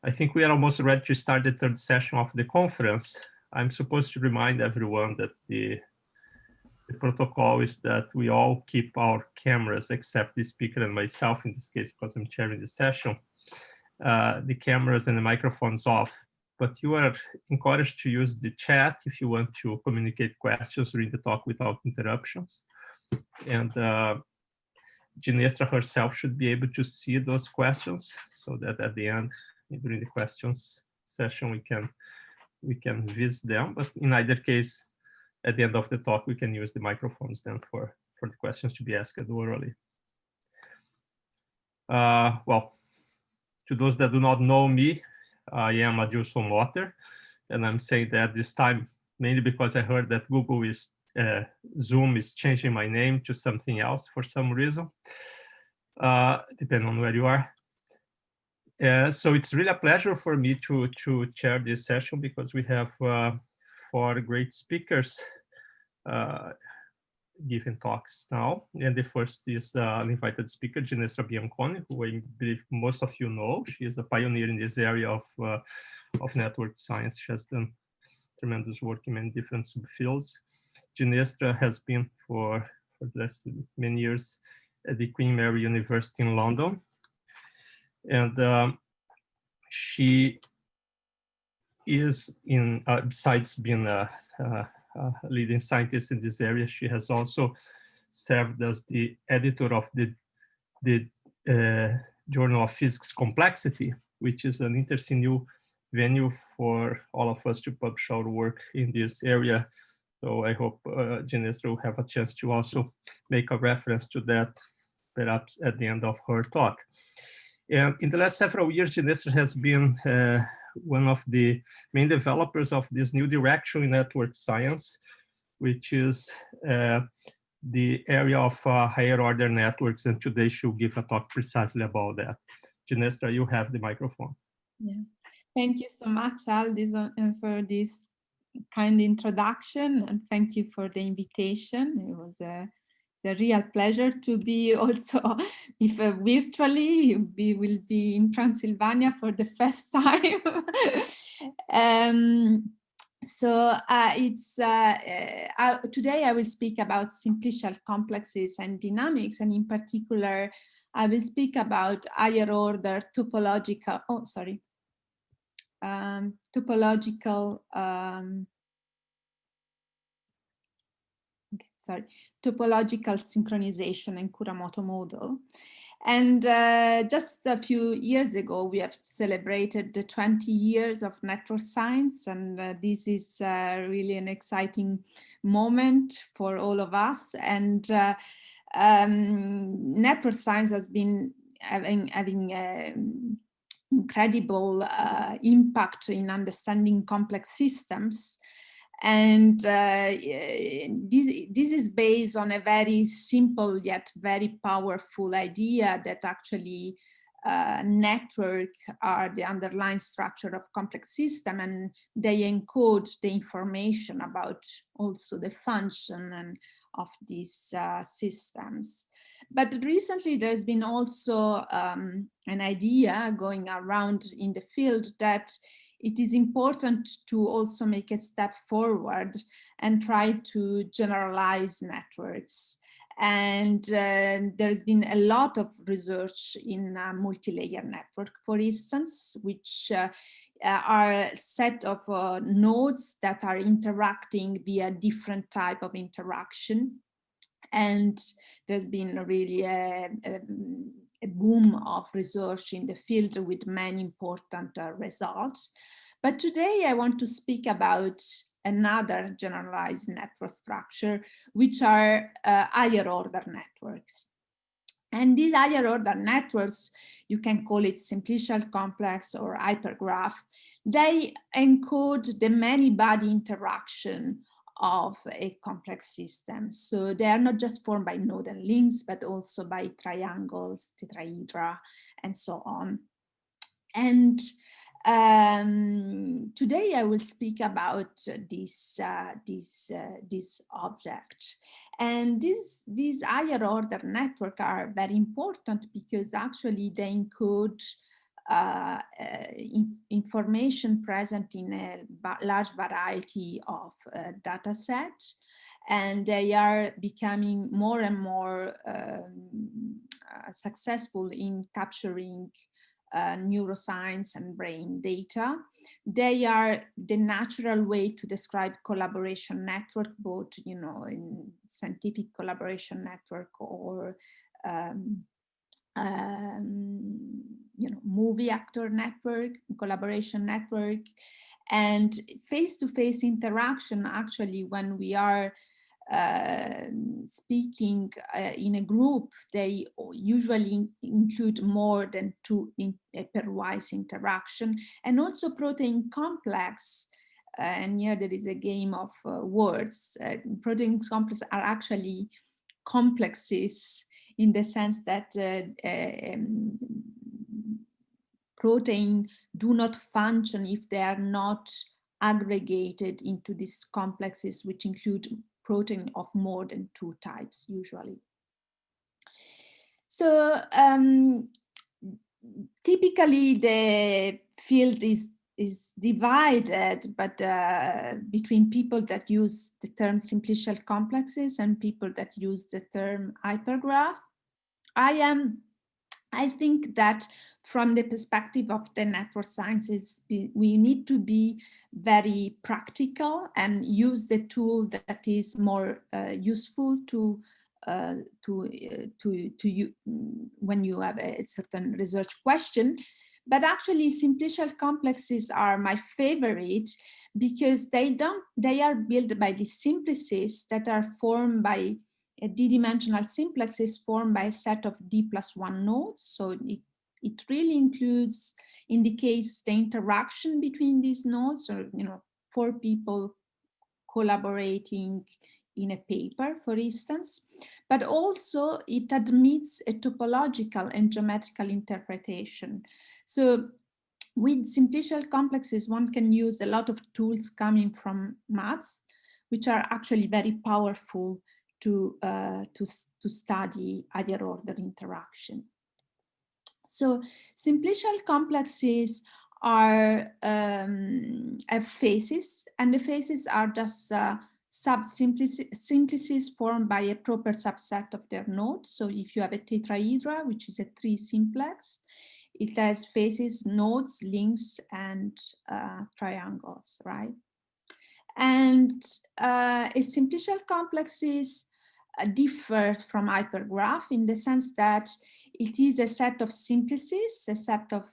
I think we are almost ready to start the third session of the conference. I'm supposed to remind everyone that the protocol is that we all keep our cameras, except the speaker and myself in this case, because I'm chairing the session, the cameras and the microphones off. But you are encouraged to use the chat if you want to communicate questions during the talk without interruptions. And Ginestra herself should be able to see those questions so that at the end, during the questions session, we can visit them. But in either case, at the end of the talk, we can use the microphones then for the questions to be asked orally. Well, to those that do not know me, I am Adilson Motter, and I'm saying that this time mainly because I heard that Google is Zoom is changing my name to something else for some reason, depending on where you are. So it's really a pleasure for me to chair this session because we have 4 great speakers giving talks now. And the first is an invited speaker, Ginestra Bianconi, who I believe most of you know. She is a pioneer in this area of network science. She has done tremendous work in many different subfields. Ginestra has been for the last many years at the Queen Mary University in London. And she is besides being a leading scientist in this area, she has also served as the editor of the Journal of Physics Complexity, which is an interesting new venue for all of us to publish our work in this area. So I hope Ginestra will have a chance to also make a reference to that, perhaps at the end of her talk. And in the last several years, Ginestra has been one of the main developers of this new direction in network science, which is the area of higher order networks. And today she'll give a talk precisely about that. Ginestra, you have the microphone. Yeah. Thank you so much, Adilson, for this kind introduction, and thank you for the invitation. It was it's a real pleasure to be also, if virtually, we will be in Transylvania for the first time. Today I will speak about simplicial complexes and dynamics, and in particular, I will speak about higher order topological, topological synchronization and Kuramoto model. And just a few years ago, we have celebrated the 20 years of network science, and this is really an exciting moment for all of us. And network science has been having incredible impact in understanding complex systems. And this is based on a very simple yet very powerful idea that actually network are the underlying structure of complex system, and they encode the information about also the function and of these systems. But recently there's been also an idea going around in the field that it is important to also make a step forward and try to generalize networks. And there's been a lot of research in multi-layer network, for instance, which are a set of nodes that are interacting via different type of interaction. And there's been really a boom of research in the field with many important results. But today I want to speak about another generalized network structure, which are higher order networks. And these higher order networks, you can call it simplicial complex or hypergraph, they encode the many-body interaction of a complex system. So they are not just formed by node and links, but also by triangles, tetrahedra, and so on. And today I will speak about this object. And these higher order networks are very important because actually they encode information present in a large variety of data sets, and they are becoming more and more successful in capturing neuroscience and brain data. They are the natural way to describe collaboration network, both, you know, in scientific collaboration network or you know, movie actor network, collaboration network, and face-to-face interaction. Actually, when we are speaking in a group, they usually include more than two pairwise interaction, and also protein complex. And here there is a game of words. Protein complex are actually complexes in the sense that protein do not function if they are not aggregated into these complexes, which include protein of more than two types usually. So typically the field is divided, but between people that use the term simplicial complexes and people that use the term hypergraph. I think that from the perspective of the network sciences, we need to be very practical and use the tool that is more useful to you when you have a certain research question. But actually, simplicial complexes are my favorite because they are built by the simplices that are formed by a d-dimensional simplex is formed by a set of d+1 nodes. So it really indicates the interaction between these nodes, or, you know, 4 people collaborating in a paper, for instance. But also it admits a topological and geometrical interpretation. So with simplicial complexes, one can use a lot of tools coming from maths, which are actually very powerful to study higher order interaction. So simplicial complexes are have phases, and the phases are just simplices formed by a proper subset of their nodes. So if you have a tetrahedra, which is a 3 simplex, it has phases, nodes, links, and triangles, right? And a simplicial complexes differs from hypergraph in the sense that it is a set of simplices, a set of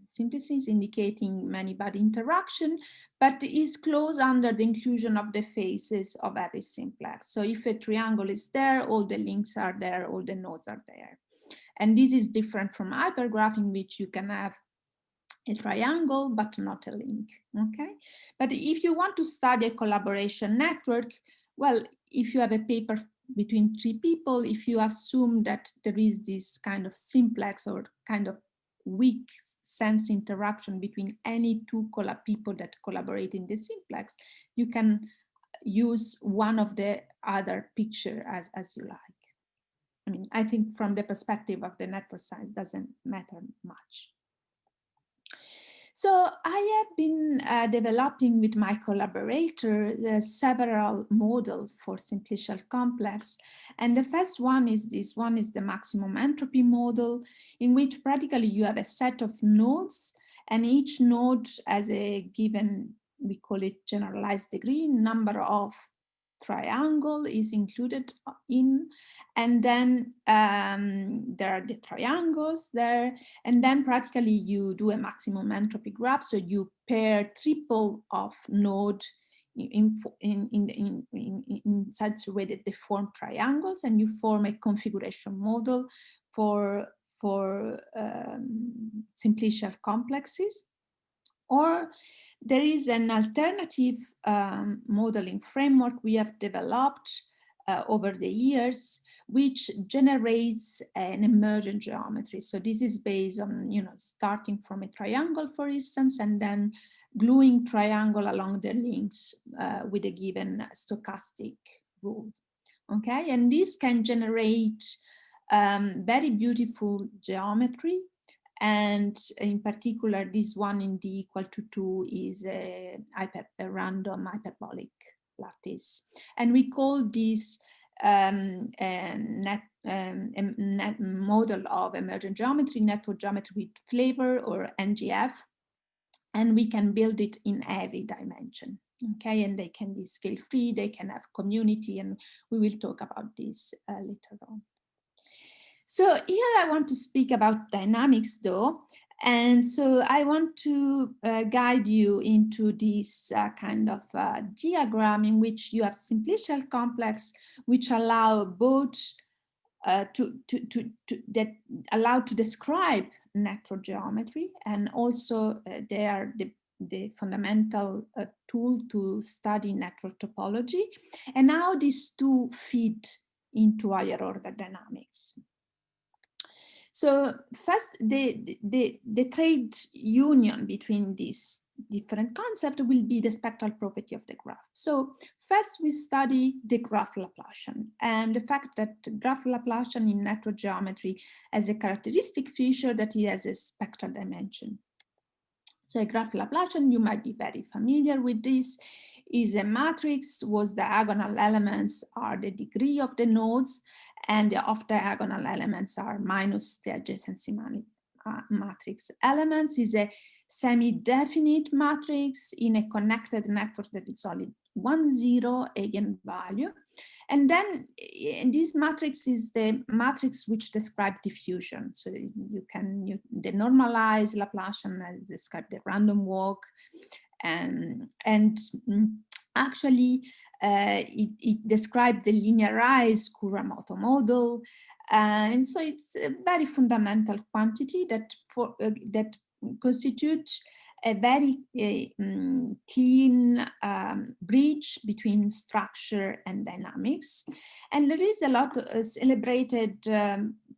simplices indicating many-body interaction, but is closed under the inclusion of the phases of every simplex. So if a triangle is there, all the links are there, all the nodes are there. And this is different from hypergraph, in which you can have a triangle, but not a link, okay? But if you want to study a collaboration network, well, if you have a paper between 3 people, if you assume that there is this kind of simplex or kind of weak sense interaction between any 2 people that collaborate in the simplex, you can use one of the other picture as you like. I mean, I think from the perspective of the network science, doesn't matter much. So I have been developing with my collaborator several models for simplicial complex. And the first one is this one is the maximum entropy model, in which practically you have a set of nodes, and each node has a given, we call it generalized degree, number of triangle is included in, and then there are the triangles there, and then practically you do a maximum entropy graph, so you pair triple of node in such a way that they form triangles, and you form a configuration model for simplicial complexes. Or there is an alternative modeling framework we have developed over the years, which generates an emergent geometry. So this is based on, you know, starting from a triangle, for instance, and then gluing triangle along the links with a given stochastic rule. Okay, and this can generate very beautiful geometry. And in particular, this one in D equal to 2 is a random hyperbolic lattice. And we call this a model of emergent geometry, network geometry with flavor, or NGF. And we can build it in every dimension. Okay, and they can be scale free, they can have community, and we will talk about this later on. So here I want to speak about dynamics though. And so I want to guide you into this kind of diagram in which you have simplicial complex, which allow both that allow to describe network geometry, and also they are the fundamental tool to study network topology, and how these two feed into higher order dynamics. So first, the trade union between these different concepts will be the spectral property of the graph. So first we study the graph Laplacian, and the fact that graph Laplacian in network geometry has a characteristic feature that it has a spectral dimension. So a graph Laplacian, you might be very familiar with this, is a matrix whose diagonal elements are the degree of the nodes, and the off-diagonal elements are minus the adjacency matrix. Elements is a semi-definite matrix in a connected network that is only 1, 0 eigenvalue. And then this matrix is the matrix which describes diffusion. So the normalized Laplacian describe the random walk, and actually it describes the linearized Kuramoto model. And so it's a very fundamental quantity that that constitutes a very clean bridge between structure and dynamics. And there is a lot of celebrated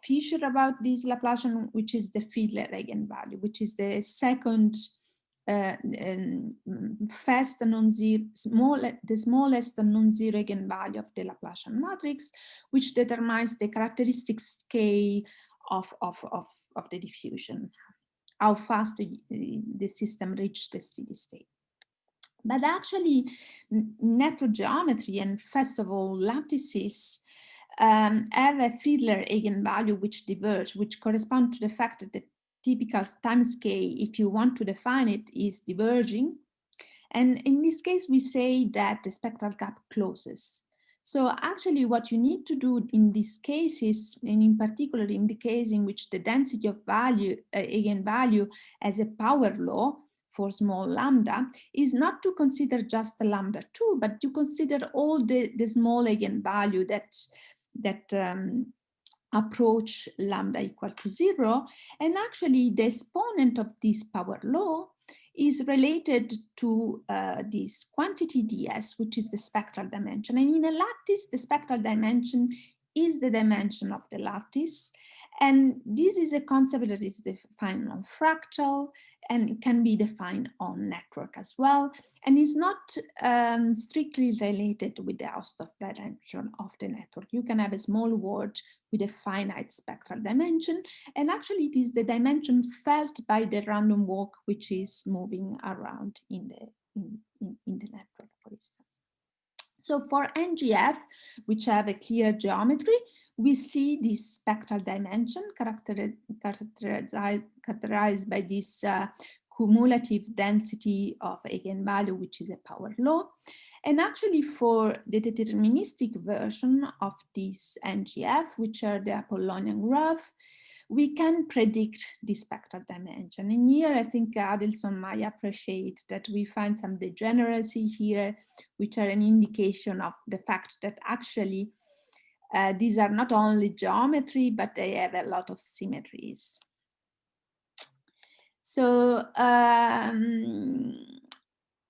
feature about this Laplacian, which is the Fiedler eigenvalue, which is the second fast non-zero, the smallest non-zero eigenvalue of the Laplacian matrix, which determines the characteristic scale of the diffusion, how fast the system reaches the steady state. But actually, network geometry, and first of all lattices, have a Fiedler eigenvalue which diverge, which correspond to the fact that the typical time scale, if you want to define it, is diverging. And in this case, we say that the spectral gap closes. So actually what you need to do in this case is, and in particular in the case in which the density of value, eigenvalue as a power law for small lambda, is not to consider just the lambda 2, but to consider all the small eigenvalue that approach lambda equal to 0. And actually the exponent of this power law is related to this quantity ds, which is the spectral dimension. And in a lattice, the spectral dimension is the dimension of the lattice. And this is a concept that is defined on fractal and can be defined on network as well. And is not strictly related with the Hausdorff dimension of the network. You can have a small word with a finite spectral dimension. And actually it is the dimension felt by the random walk which is moving around in the network, for instance. So for NGF, which have a clear geometry, we see this spectral dimension characterized by this cumulative density of eigenvalue, which is a power law. And actually for the deterministic version of this NGF, which are the Apollonian graph, we can predict the spectral dimension. And here I think Adilson might appreciate that we find some degeneracy here, which are an indication of the fact that actually these are not only geometry, but they have a lot of symmetries. So let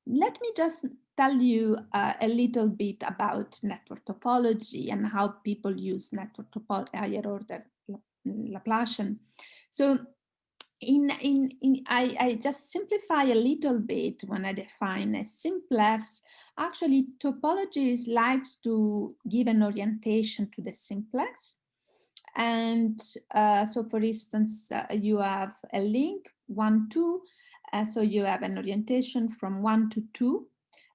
me just tell you a little bit about network topology and how people use network topology, higher order Laplacian. So I just simplify a little bit when I define a simplex. Actually, topologies likes to give an orientation to the simplex. And so for instance, you have a link 1, 2, so you have an orientation from 1 to 2.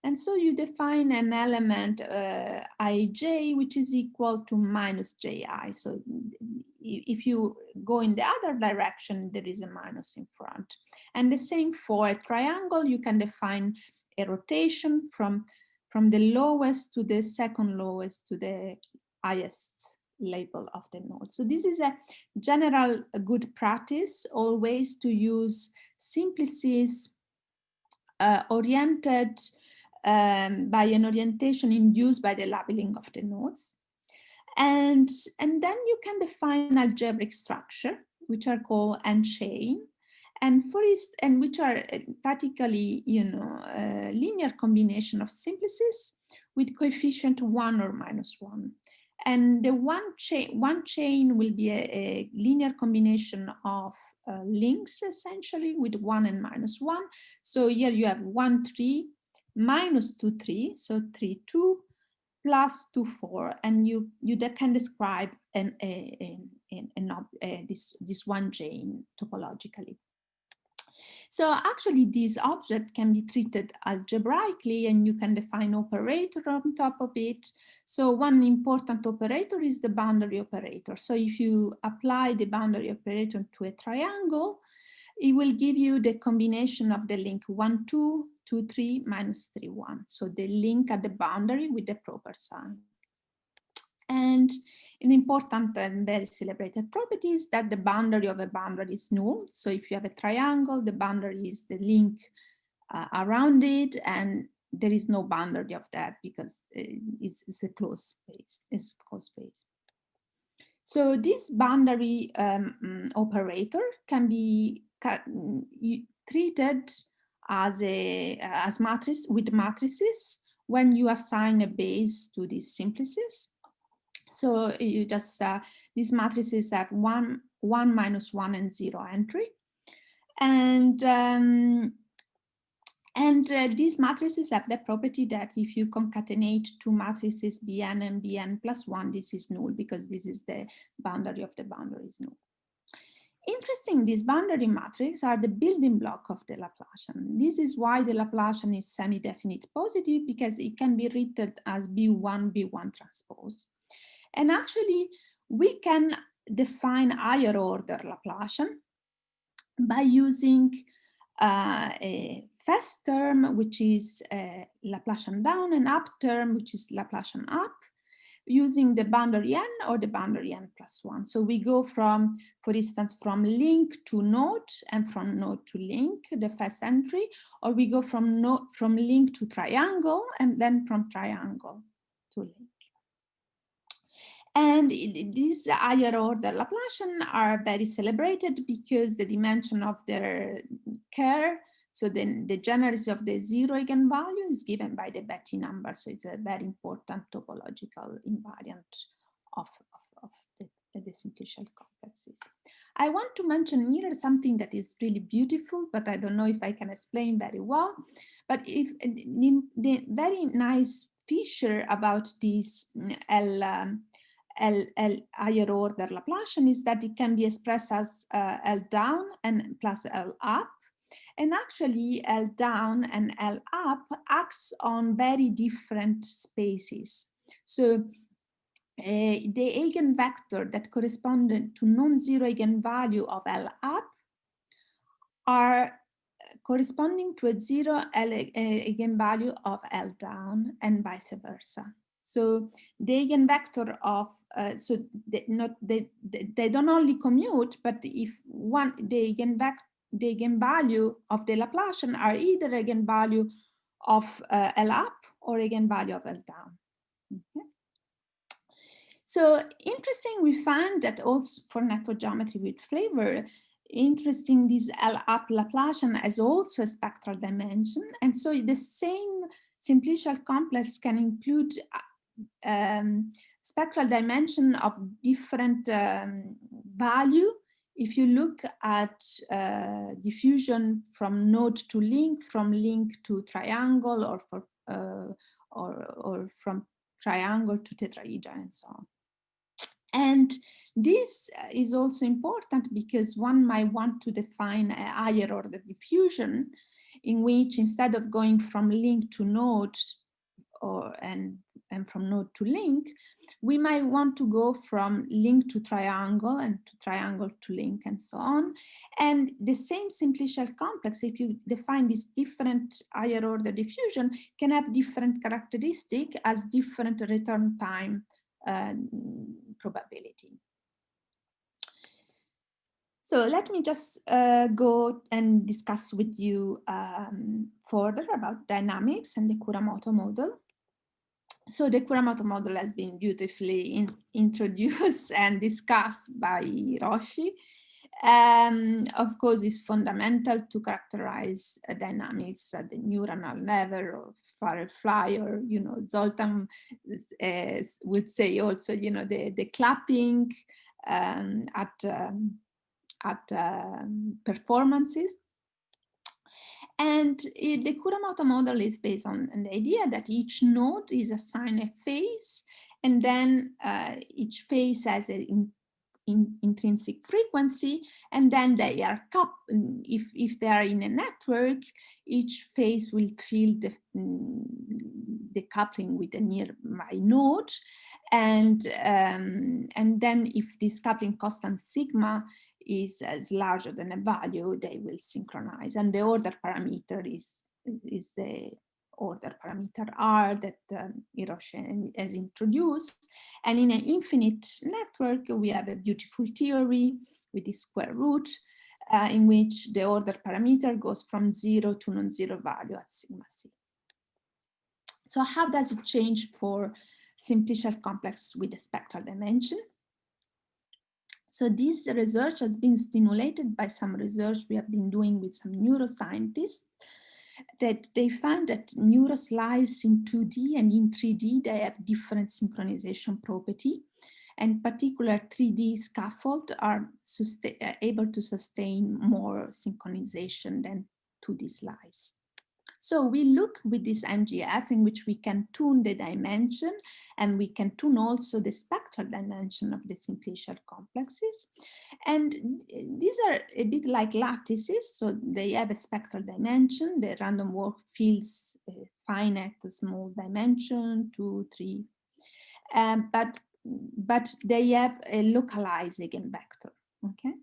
And so you define an element ij, which is equal to minus ji. So if you go in the other direction, there is a minus in front. And the same for a triangle, you can define a rotation from the lowest to the second lowest to the highest label of the node. So this is a general good practice, always to use simplices oriented by an orientation induced by the labeling of the nodes. And then you can define algebraic structure, which are called n-chain, and which are practically, linear combination of simplices with coefficient 1 or -1. And the one chain will be a linear combination of links, essentially, with 1 and -1. So here you have 1, 3, -2, 3, so 3, 2, plus 2, 4, and you can describe this one chain topologically. So actually this object can be treated algebraically, and you can define operator on top of it. So one important operator is the boundary operator. So if you apply the boundary operator to a triangle, it will give you the combination of the link 1, 2, 2, 3, -3, 1. So the link at the boundary with the proper sign. And an important and very celebrated property is that the boundary of a boundary is null. So if you have a triangle, the boundary is the link around it, and there is no boundary of that because it's a closed space. It's closed space. So this boundary operator can be treated as matrix with matrices when you assign a base to these simplices. So you just these matrices have 1, 1, -1, and 0 entry, and these matrices have the property that if you concatenate two matrices Bn and Bn plus 1, this is null because this is the boundary of the boundary is null. Interesting, these boundary matrices are the building block of the Laplacian. This is why the Laplacian is semi-definite positive, because it can be written as B1, B1 transpose. And actually, we can define higher order Laplacian by using a first term, which is Laplacian down, and up term, which is Laplacian up, using the boundary n or the boundary n plus 1. So we go from, for instance, from link to node and from node to link, the first entry, or we go from link to triangle and then from triangle to link. And these higher order Laplacian are very celebrated because the dimension of their curve, so then the generality of the zero eigenvalue is given by the Betti number. So it's a very important topological invariant of the simplicial complexes. I want to mention here something that is really beautiful, but I don't know if I can explain very well. But if the very nice feature about this L higher order Laplacian is that it can be expressed as L down and plus L up. And actually L down and L up acts on very different spaces. So the eigenvector that corresponded to non-zero eigenvalue of L up are corresponding to a zero eigenvalue of L down and vice versa. So the eigenvector of, so they don't only commute, but if the eigenvalue of the Laplacian are either eigenvalue of L up or eigenvalue of L down. Okay. So interesting, we find that also for network geometry with flavor, interesting, this L up Laplacian has also a spectral dimension. And so the same simplicial complex can include spectral dimension of different value. If you look at diffusion from node to link, from link to triangle, or from triangle to tetrahedron, and so on. And this is also important because one might want to define a higher order diffusion in which, instead of going from link to node and from node to link, we might want to go from link to triangle and to triangle to link and so on. And the same simplicial complex, if you define this different higher order diffusion, can have different characteristics as different return time probability. So let me just go and discuss with you further about dynamics and the Kuramoto model. So the Kuramoto model has been beautifully introduced and discussed by Hiroshi. Of course, it's fundamental to characterize dynamics at the neuronal level or firefly, or, you know, Zoltán would say also, you know, the clapping at performances. And the Kuramoto model is based on the idea that each node is assigned a phase, and then each phase has an intrinsic frequency, and then they are if they are in a network, each phase will feel the coupling with a nearby node, and then if this coupling constant sigma is larger than a value, they will synchronize. And the order parameter is the order parameter R that Hiroshi has introduced. And in an infinite network, we have a beautiful theory with the square root in which the order parameter goes from 0 to non-zero value at sigma c. So how does it change for simplicial complex with a spectral dimension? So this research has been stimulated by some research we have been doing with some neuroscientists, that they find that neuroslices in 2D and in 3D, they have different synchronization property. And particular 3D scaffold are able to sustain more synchronization than 2D slice. So we look with this NGF in which we can tune the dimension, and we can tune also the spectral dimension of the simplicial complexes. And these are a bit like lattices, so they have a spectral dimension. The random walk fields finite small dimension, 2, 3, but they have a localized eigenvector. Okay.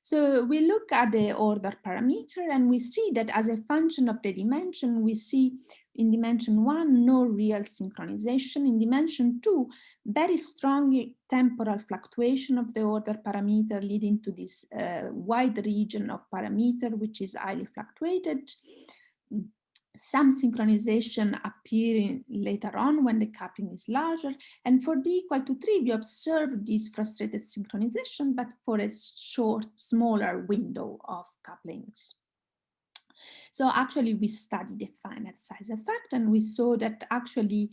So we look at the order parameter, and we see that as a function of the dimension, we see in dimension 1, no real synchronization. In dimension 2, very strong temporal fluctuation of the order parameter, leading to this wide region of parameter, which is highly fluctuated. Some synchronization appearing later on when the coupling is larger. And for d equal to 3, we observe this frustrated synchronization, but for a short, smaller window of couplings. So actually, we studied the finite size effect, and we saw that actually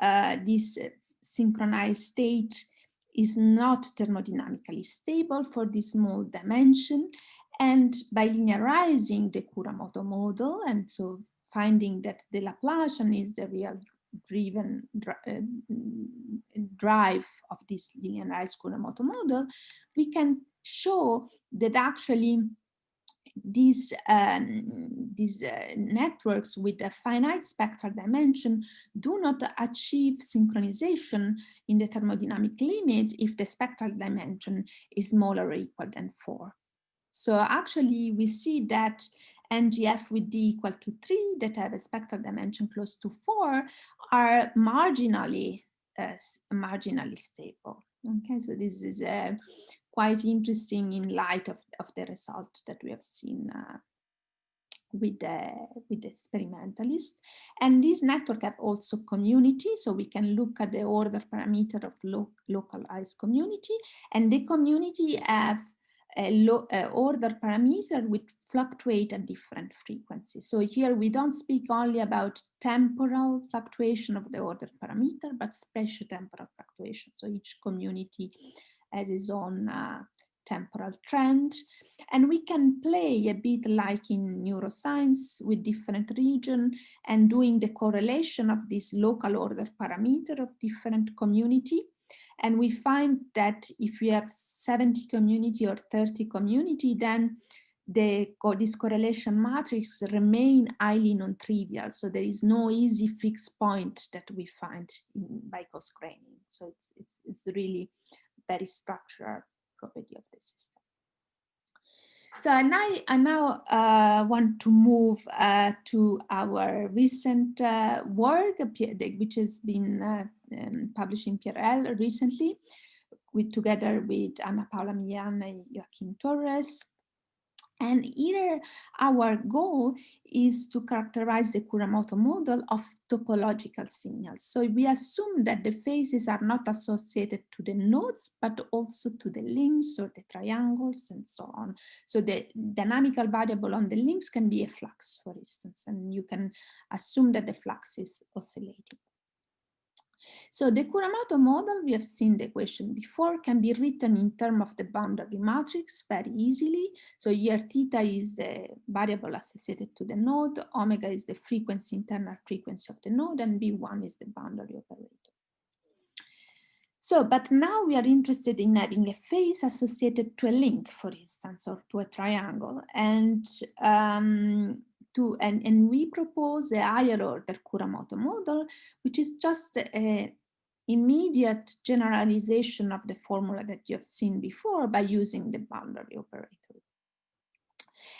this synchronized state is not thermodynamically stable for this small dimension. And by linearizing the Kuramoto model, and so finding that the Laplacian is the real drive of this linearized Kuramoto model, we can show that actually these networks with a finite spectral dimension do not achieve synchronization in the thermodynamic limit if the spectral dimension is smaller or equal than 4. So actually we see that NGF with d equal to 3 that have a spectral dimension close to 4 are marginally stable. Okay, so this is quite interesting in light of the result that we have seen with the experimentalist. And this network have also community, so we can look at the order parameter of localized community, and the community have a order parameter which fluctuate at different frequencies. So here we don't speak only about temporal fluctuation of the order parameter, but spatiotemporal fluctuation. So each community has its own temporal trend, and we can play a bit like in neuroscience with different regions and doing the correlation of this local order parameter of different community And we find that if we have 70 community or 30 community, then this correlation matrix remain highly non-trivial. So there is no easy fixed point that we find by cross-graining. So it's really very structural property of the system. So I now want to move to our recent work, which has been published in PRL recently, together with Anna Paula Millán and Joaquin Torres. And here our goal is to characterize the Kuramoto model of topological signals. So we assume that the phases are not associated to the nodes, but also to the links or the triangles and so on. So the dynamical variable on the links can be a flux, for instance, and you can assume that the flux is oscillating. So the Kuramoto model, we have seen the equation before, can be written in terms of the boundary matrix very easily. So here theta is the variable associated to the node, omega is the frequency, internal frequency of the node, and B1 is the boundary operator. So, but now we are interested in having a phase associated to a link, for instance, or to a triangle. And we propose a higher order Kuramoto model, which is just an immediate generalization of the formula that you have seen before by using the boundary operator.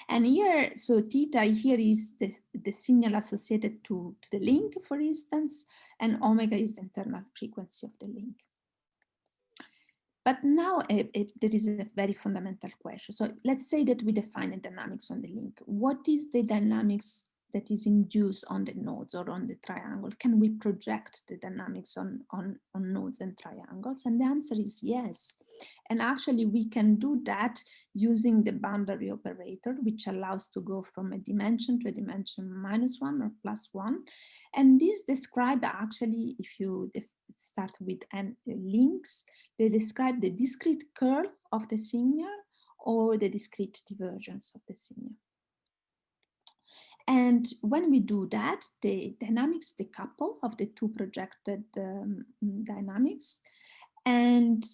And here, so theta here is the signal associated to the link, for instance, and omega is the internal frequency of the link. But now there is a very fundamental question. So let's say that we define a dynamics on the link. What is the dynamics that is induced on the nodes or on the triangle? Can we project the dynamics on nodes and triangles? And the answer is yes. And actually we can do that using the boundary operator, which allows to go from a dimension to a dimension -1 or +1. And this describe actually, if you start with links, they describe the discrete curl of the signal or the discrete divergence of the signal. And when we do that, the dynamics decouple of the two projected dynamics, and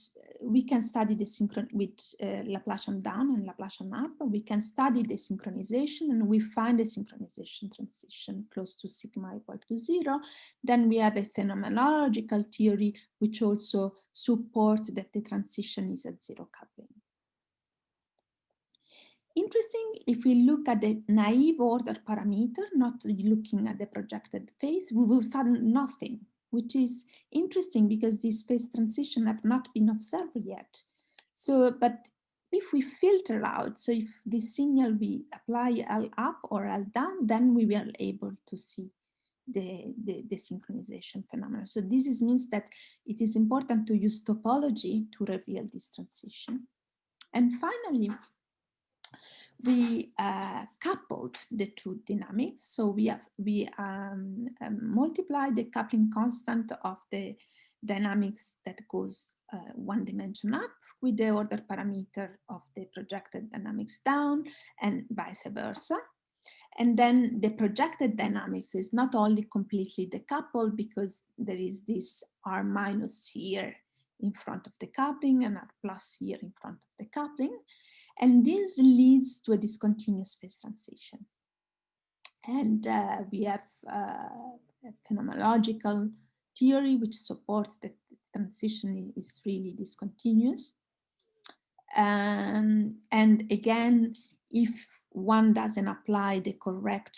we can study the with Laplacian down and Laplacian up. We can study the synchronization, and we find a synchronization transition close to sigma equal to 0. Then we have a phenomenological theory which also supports that the transition is at 0 coupling. Interesting, if we look at the naive order parameter, not looking at the projected phase, we will find nothing, which is interesting because these phase transitions have not been observed yet. So, but if we filter out, so if the signal we apply L up or L down, then we will be able to see the synchronization phenomenon. So this means that it is important to use topology to reveal this transition. And finally, we coupled the two dynamics. So we multiply the coupling constant of the dynamics that goes one dimension up with the order parameter of the projected dynamics down, and vice versa. And then the projected dynamics is not only completely decoupled because there is this R minus here in front of the coupling and R plus here in front of the coupling. And this leads to a discontinuous phase transition. And we have a phenomenological theory which supports that the transition is really discontinuous. And again, if one doesn't apply the correct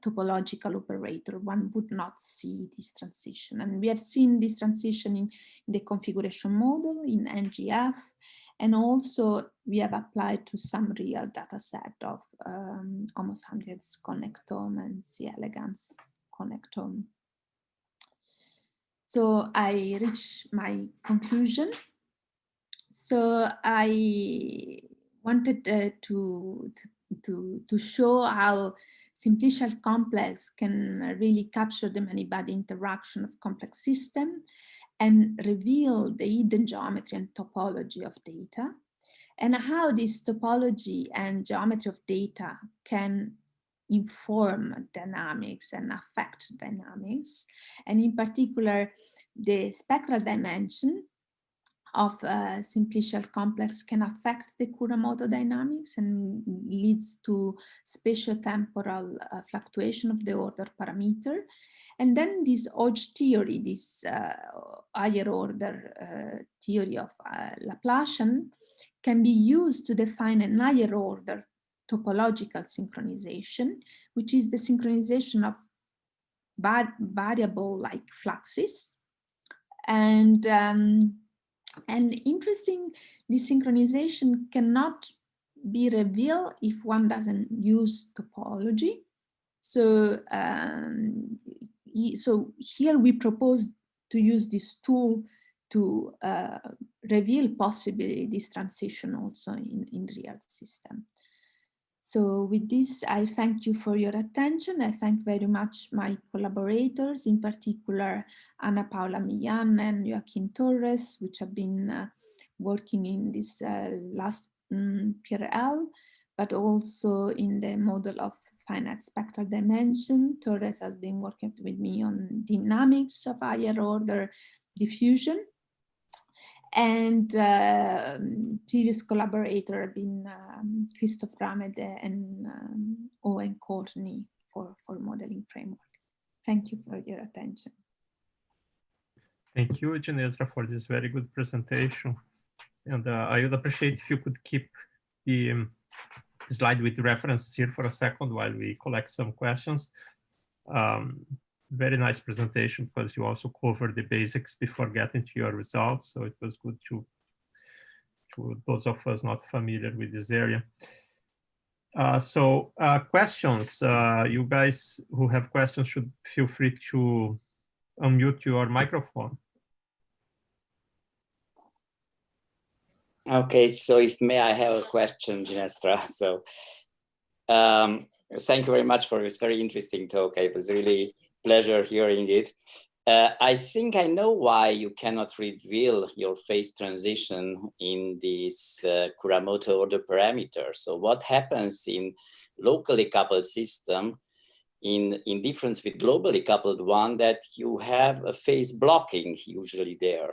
topological operator, one would not see this transition. And we have seen this transition in the configuration model in NGF. And also we have applied to some real data set of Homo sapiens connectome and C. elegans connectome. So I reach my conclusion. So I wanted to show how simplicial complex can really capture the many-body interaction of complex system and reveal the hidden geometry and topology of data, and how this topology and geometry of data can inform dynamics and affect dynamics. And in particular, the spectral dimension of a simplicial complex can affect the Kuramoto dynamics and leads to spatiotemporal fluctuation of the order parameter. And then this Hodge theory, this higher order theory of Laplacian, can be used to define an higher order topological synchronization, which is the synchronization of variable like fluxes. And interesting, this synchronization cannot be revealed if one doesn't use topology. So, so here we propose to use this tool to reveal possibly this transition also in real system. So with this, I thank you for your attention. I thank very much my collaborators, in particular Ana Paula Millán and Joaquin Torres, which have been working in this last PRL, but also in the model of finite spectral dimension. Torres has been working with me on dynamics of higher order diffusion. And previous collaborator have been Christoph Ramede and Owen Courtney for modeling framework. Thank you for your attention. Thank you, Ginestra, for this very good presentation. And I would appreciate if you could keep the slide with references here for a second while we collect some questions. Very nice presentation, because you also covered the basics before getting to your results. So it was good to those of us not familiar with this area. Questions. You guys who have questions should feel free to unmute your microphone. Okay, so if may I have a question, Ginestra. So thank you very much for this very interesting talk. It was really pleasure hearing it. I think I know why you cannot reveal your phase transition in this Kuramoto order parameter. So what happens in locally coupled system in difference with globally coupled one, that you have a phase blocking usually there.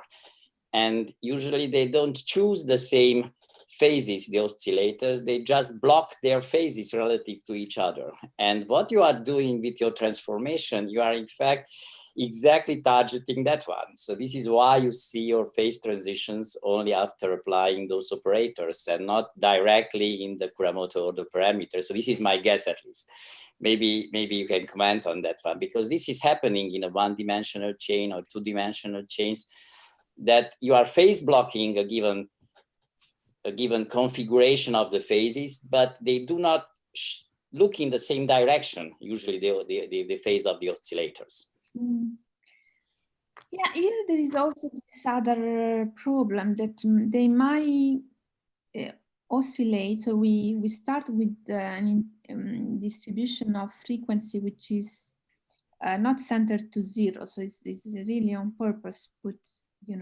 And usually they don't choose the same phases, the oscillators, they just block their phases relative to each other. And what you are doing with your transformation, you are in fact exactly targeting that one. So this is why you see your phase transitions only after applying those operators and not directly in the Kuramoto order parameter. So this is my guess, at least. Maybe you can comment on that one, because this is happening in a one-dimensional chain or two-dimensional chains, that you are phase blocking a given configuration of the phases, but they do not look in the same direction, usually the phase of the oscillators. Yeah, here there is also this other problem that they might oscillate. So we start with an distribution of frequency which is not centered to zero. So it's really on purpose put,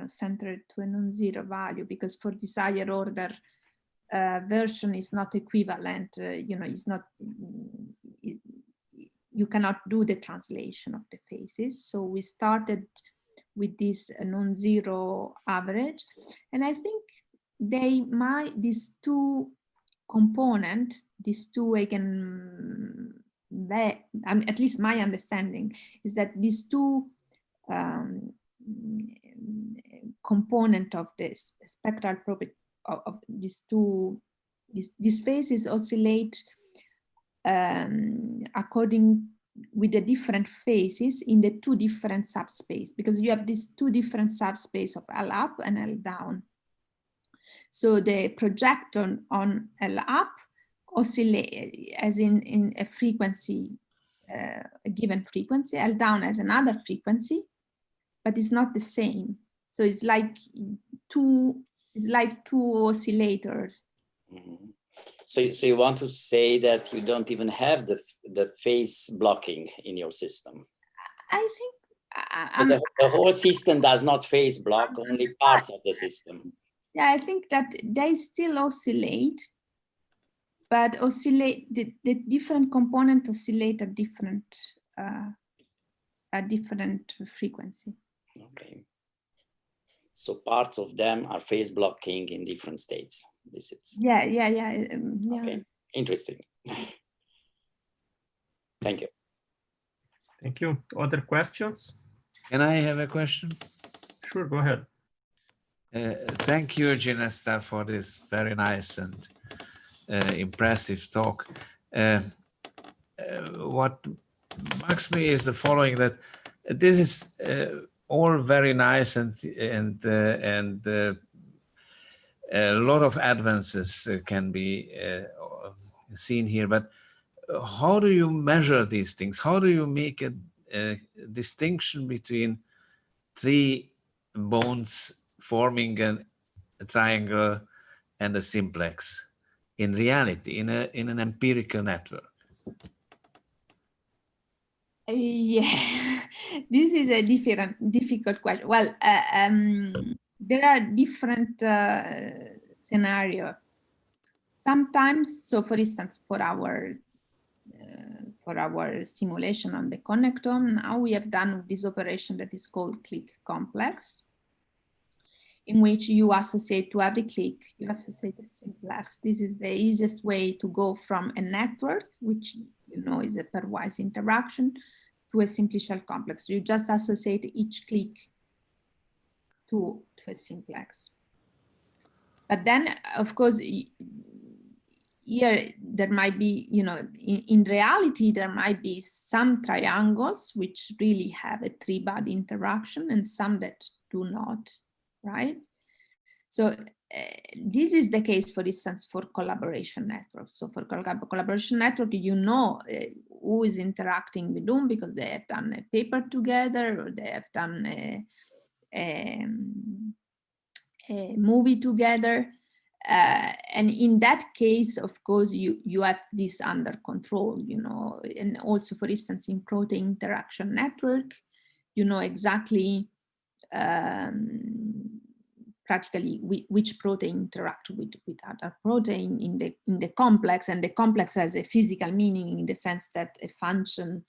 centered to a non-zero value, because for this higher order version is not equivalent. It's not. You cannot do the translation of the phases. So we started with this non-zero average, and I think these two components, these two at least my understanding is that these two component of this spectral property of these phases oscillate according with the different phases in the two different subspace, because you have these two different subspace of L up and L down. So the projection on L up oscillate as in a frequency, a given frequency, L down as another frequency, but it's not the same. So it's like two oscillators. Mm-hmm. So you want to say that you don't even have the phase blocking in your system? I think the whole system does not phase block, only parts of the system. Yeah, I think that they still oscillate, but the different components oscillate at different frequency. Okay. So parts of them are phase blocking in different states. This is Yeah. okay. Interesting. Thank you. Thank you. Other questions? Can I have a question? Sure, go ahead. Thank you, Ginestra, for this very nice and impressive talk. What bugs me is the following: that this is all very nice and a lot of advances can be seen here, but how do you measure these things? How do you make a distinction between three bones forming a triangle and a simplex in reality, in an empirical network? Yeah, this is a difficult question. Well, there are different scenarios. Sometimes, so for instance, for our simulation on the connectome, now we have done this operation that is called click complex, in which you associate to every click, you associate a simplex. This is the easiest way to go from a network, which you know is a pairwise interaction, to a simplicial complex. You just associate each click to a simplex. But then, of course, here there might be, you know, in reality, there might be some triangles which really have a three-body interaction and some that do not, right? So this is the case, for instance, for collaboration networks. So for collaboration network, you know who is interacting with whom because they have done a paper together or they have done a movie together. And in that case, of course, you have this under control, you know, and also, for instance, in protein interaction network, you know exactly practically which protein interact with other protein in the complex, and the complex has a physical meaning in the sense that a function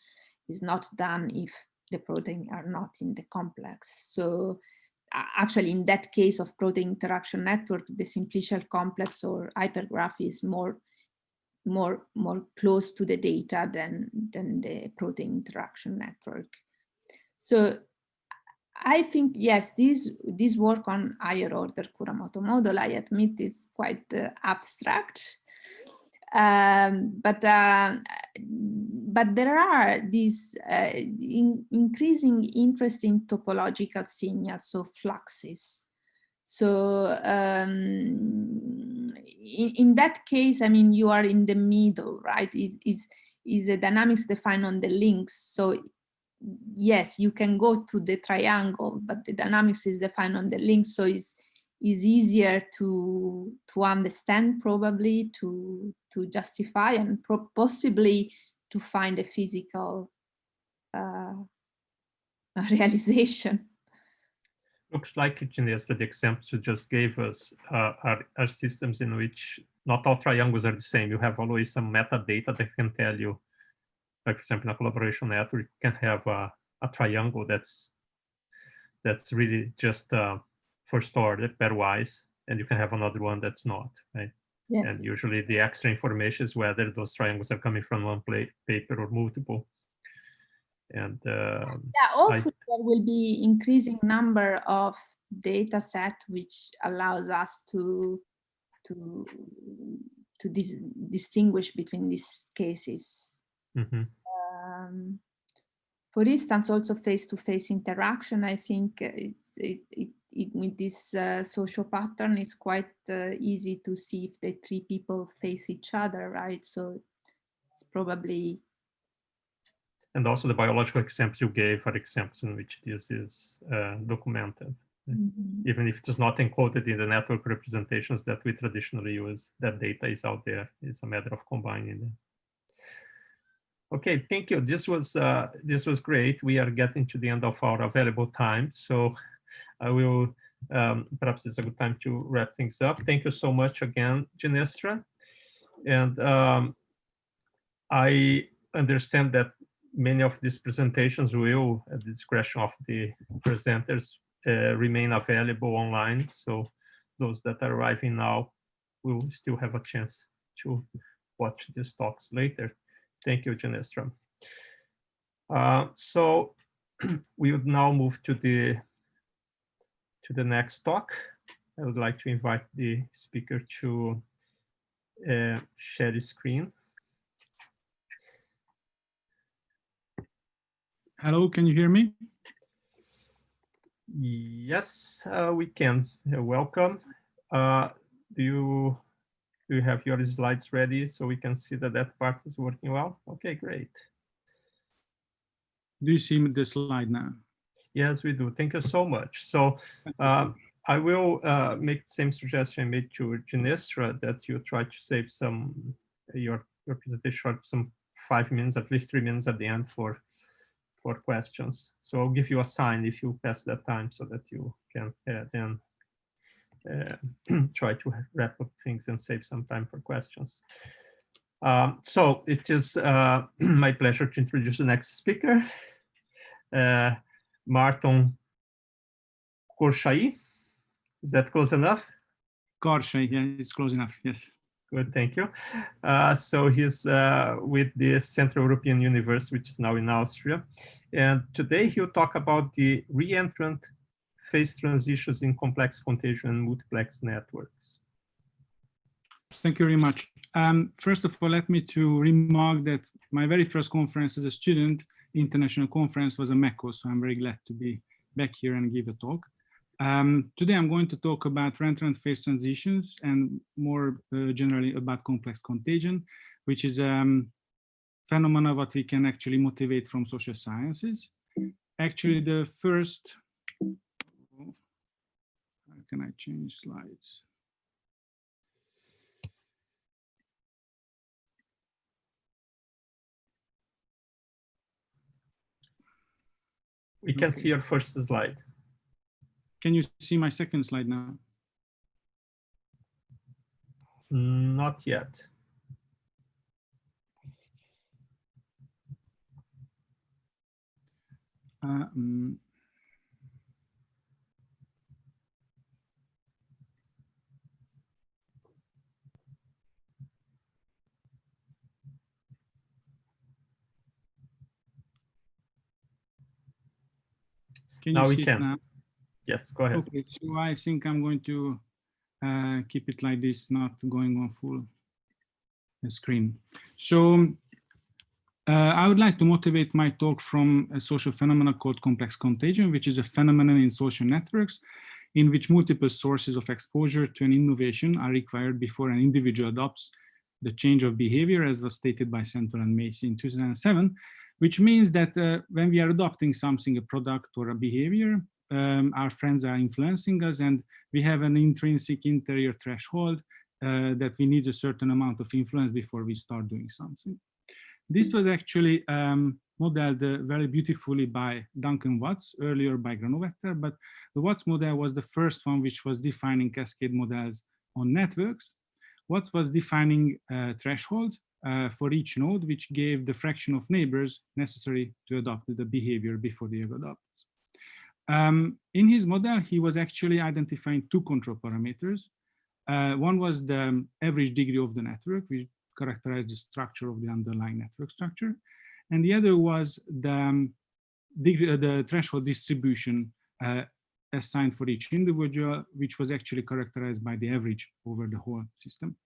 is not done if the protein are not in the complex. So actually, in that case of protein interaction network, the simplicial complex or hypergraph is more close to the data than the protein interaction network. So I think, yes, this work on higher order Kuramoto model, I admit, is quite abstract. But there are these increasing interest in topological signals, so fluxes. So in that case, I mean, you are in the middle, right? Is a dynamics defined on the links. So yes, you can go to the triangle, but the dynamics is defined on the link, so is easier to understand, probably to justify, and possibly to find a physical realization. Looks like, Ginestra, the examples you just gave us are systems in which not all triangles are the same. You have always some metadata that can tell you, like, for example, in a collaboration network, you can have a triangle that's really just first order, pairwise, and you can have another one that's not, right? Yes. And usually the extra information is whether those triangles are coming from one paper or multiple. And yeah, also there will be increasing number of data set which allows us to distinguish between these cases. Mm-hmm. For instance, also face-to-face interaction, I think with this social pattern, it's quite easy to see if the three people face each other, right? So it's probably... And also the biological examples you gave are examples in which this is documented. Mm-hmm. Even if it is not encoded in the network representations that we traditionally use, that data is out there. It's a matter of combining them. Okay, thank you. This was great. We are getting to the end of our available time, so I will perhaps it's a good time to wrap things up. Thank you so much again, Ginestra. And I understand that many of these presentations will, at the discretion of the presenters, remain available online. So those that are arriving now will still have a chance to watch these talks later. Thank you, Ginestra. So we would now move to the next talk. I would like to invite the speaker to share his screen. Hello, can you hear me? Yes, we can. Welcome. Do you have your slides ready so we can see that that part is working well? Okay, great. Do you see the slide now? Yes, we do. Thank you so much. So I will make the same suggestion I made to Ginestra, that you try to save some your presentation, some 5 minutes, at least 3 minutes at the end for questions. So I'll give you a sign if you pass that time, so that you can then try to wrap up things and save some time for questions. So it is my pleasure to introduce the next speaker, Márton Karsai. Is that close enough? Karsai, yeah, it's close enough, yes. Good, thank you. So he's with the Central European University, which is now in Austria. And today he'll talk about the reentrant phase transitions in complex contagion and multiplex networks. Thank you very much. First of all, let me to remark that my very first conference as a student, international conference, was a MECO, so I'm very glad to be back here and give a talk. Today I'm going to talk about reentrant phase transitions and more generally about complex contagion, which is phenomena what we can actually motivate from social sciences. Actually, the first, how can I change slides? We can see your first slide. Can you see my second slide now? Not yet. Now we can. Now? Yes, go ahead. Okay, so I think I'm going to keep it like this, not going on full screen. So I would like to motivate my talk from a social phenomenon called complex contagion, which is a phenomenon in social networks in which multiple sources of exposure to an innovation are required before an individual adopts the change of behavior, as was stated by Central and Macy in 2007, which means that when we are adopting something, a product or a behavior, our friends are influencing us, and we have an intrinsic interior threshold that we need a certain amount of influence before we start doing something. This was actually modeled very beautifully by Duncan Watts, earlier by Granovetter, but the Watts model was the first one which was defining cascade models on networks. Watts was defining thresholds for each node, which gave the fraction of neighbors necessary to adopt the behavior before they adopt. In his model, he was actually identifying 2 control parameters. One was the average degree of the network, which characterized the structure of the underlying network structure. And the other was the threshold distribution assigned for each individual, which was actually characterized by the average over the whole system.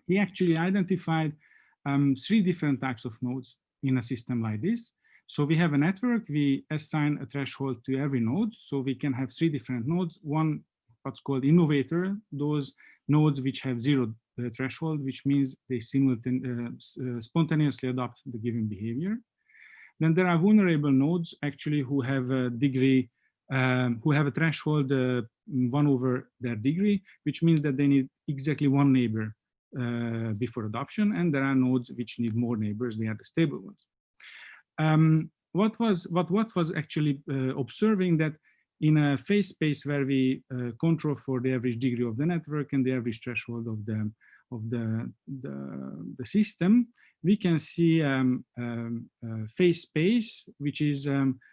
He actually identified 3 different types of nodes in a system like this. So we have a network, we assign a threshold to every node. So we can have 3 different nodes. One, what's called innovator, those nodes which have 0 threshold, which means they spontaneously adopt the given behavior. Then there are vulnerable nodes actually who have a degree, who have a threshold 1 over their degree, which means that they need exactly 1 neighbor before adoption. And there are nodes which need more neighbors, they are the stable ones. What was actually observing that in a phase space where we control for the average degree of the network and the average threshold of the system, we can see phase space, which is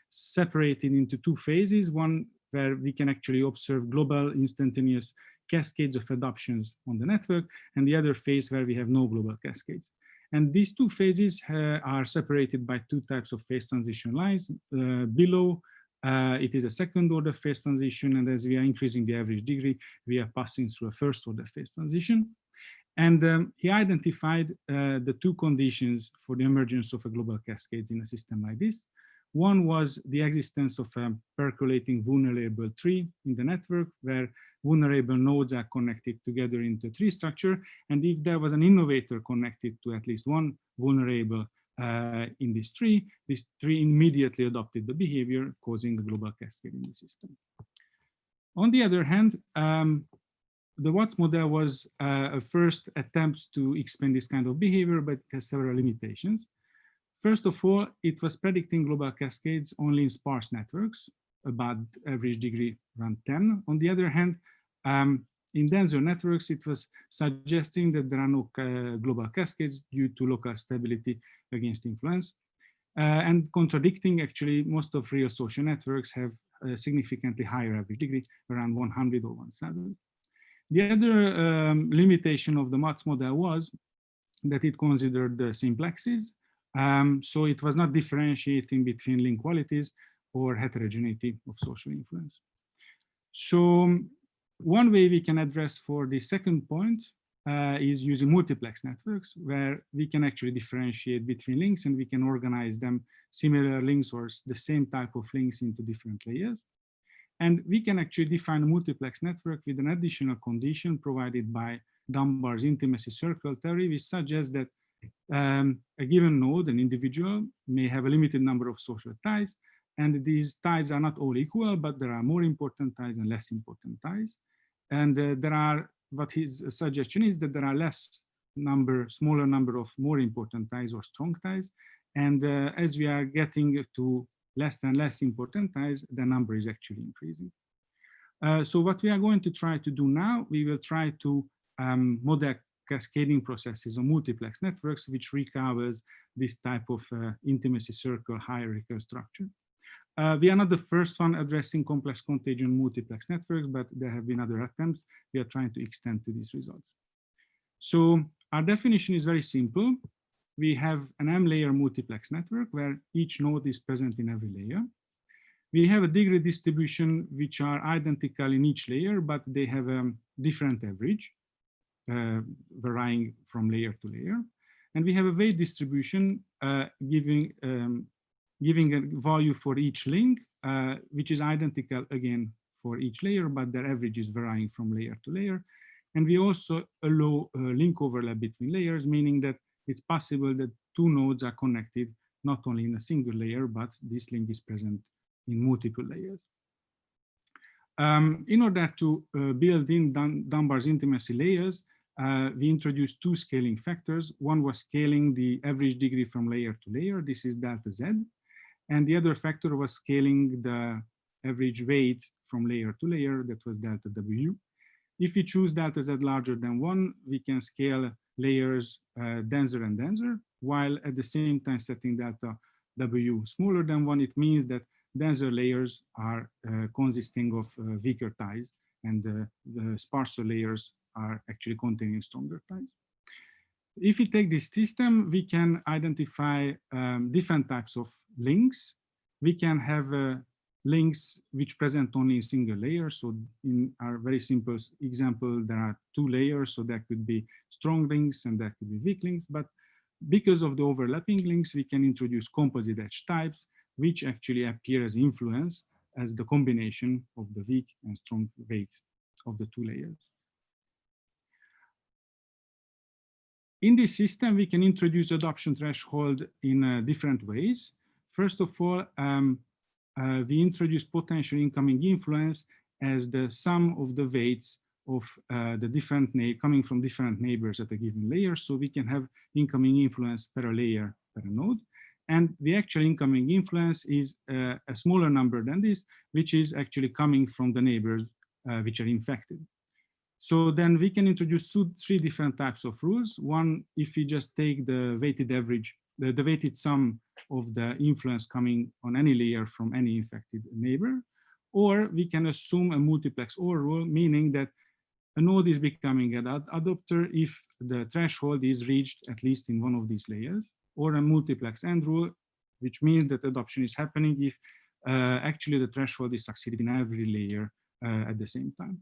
separated into two phases, one where we can actually observe global instantaneous cascades of adoptions on the network, and the other phase where we have no global cascades. And these two phases are separated by two types of phase transition lines. Below, it is a second order phase transition, and as we are increasing the average degree, we are passing through a first order phase transition. And he identified the two conditions for the emergence of a global cascades in a system like this. One was the existence of a percolating vulnerable tree in the network, where vulnerable nodes are connected together into a tree structure. And if there was an innovator connected to at least one vulnerable in this tree immediately adopted the behavior, causing a global cascade in the system. On the other hand, the Watts model was a first attempt to explain this kind of behavior, but it has several limitations. First of all, it was predicting global cascades only in sparse networks, about average degree around 10. On the other hand, in denser networks, it was suggesting that there are no global cascades due to local stability against influence, and contradicting actually most of real social networks have a significantly higher average degree, around 100 or 1000. The other limitation of the Watts model was that it considered the simplexes. So it was not differentiating between link qualities or heterogeneity of social influence. So one way we can address for the second point is using multiplex networks, where we can actually differentiate between links and we can organize them similar links or the same type of links into different layers. And we can actually define a multiplex network with an additional condition provided by Dunbar's intimacy circle theory, which suggests that a given node, an individual, may have a limited number of social ties, and these ties are not all equal, but there are more important ties and less important ties. And what his suggestion is that there are smaller number of more important ties or strong ties. And as we are getting to less and less important ties, the number is actually increasing. So what we are going to try to do now, we will try to model cascading processes on multiplex networks, which recovers this type of intimacy circle hierarchical structure. We are not the first one addressing complex contagion multiplex networks, but there have been other attempts. We are trying to extend to these results. So our definition is very simple. We have an M-layer multiplex network where each node is present in every layer. We have a degree distribution which are identical in each layer, but they have a different average, varying from layer to layer. And we have a weight distribution giving a value for each link, which is identical again for each layer, but their average is varying from layer to layer. And we also allow link overlap between layers, meaning that it's possible that two nodes are connected not only in a single layer, but this link is present in multiple layers. In order to build in Dunbar's intimacy layers, we introduced two scaling factors. One was scaling the average degree from layer to layer. This is delta Z. And the other factor was scaling the average weight from layer to layer. That was delta W. If we choose delta Z larger than 1, we can scale layers denser and denser, while at the same time setting delta W smaller than 1. It means that denser layers are consisting of weaker ties, and the sparser layers are actually containing stronger ties. If we take this system, we can identify different types of links. We can have links which present only in single layers. So in our very simple example, there are 2 layers, so there could be strong links and there could be weak links. But because of the overlapping links, we can introduce composite edge types, which actually appear as influence as the combination of the weak and strong weights of the 2 layers. In this system, we can introduce adoption threshold in different ways. First of all, we introduce potential incoming influence as the sum of the weights of the different coming from different neighbors at a given layer. So we can have incoming influence per layer per node. And the actual incoming influence is a smaller number than this, which is actually coming from the neighbors which are infected. So then we can introduce three different types of rules. One, if we just take the weighted average, the weighted sum of the influence coming on any layer from any infected neighbor, or we can assume a multiplex OR rule, meaning that a node is becoming an adopter if the threshold is reached at least in one of these layers, or a multiplex AND rule, which means that adoption is happening if actually the threshold is succeeded in every layer at the same time.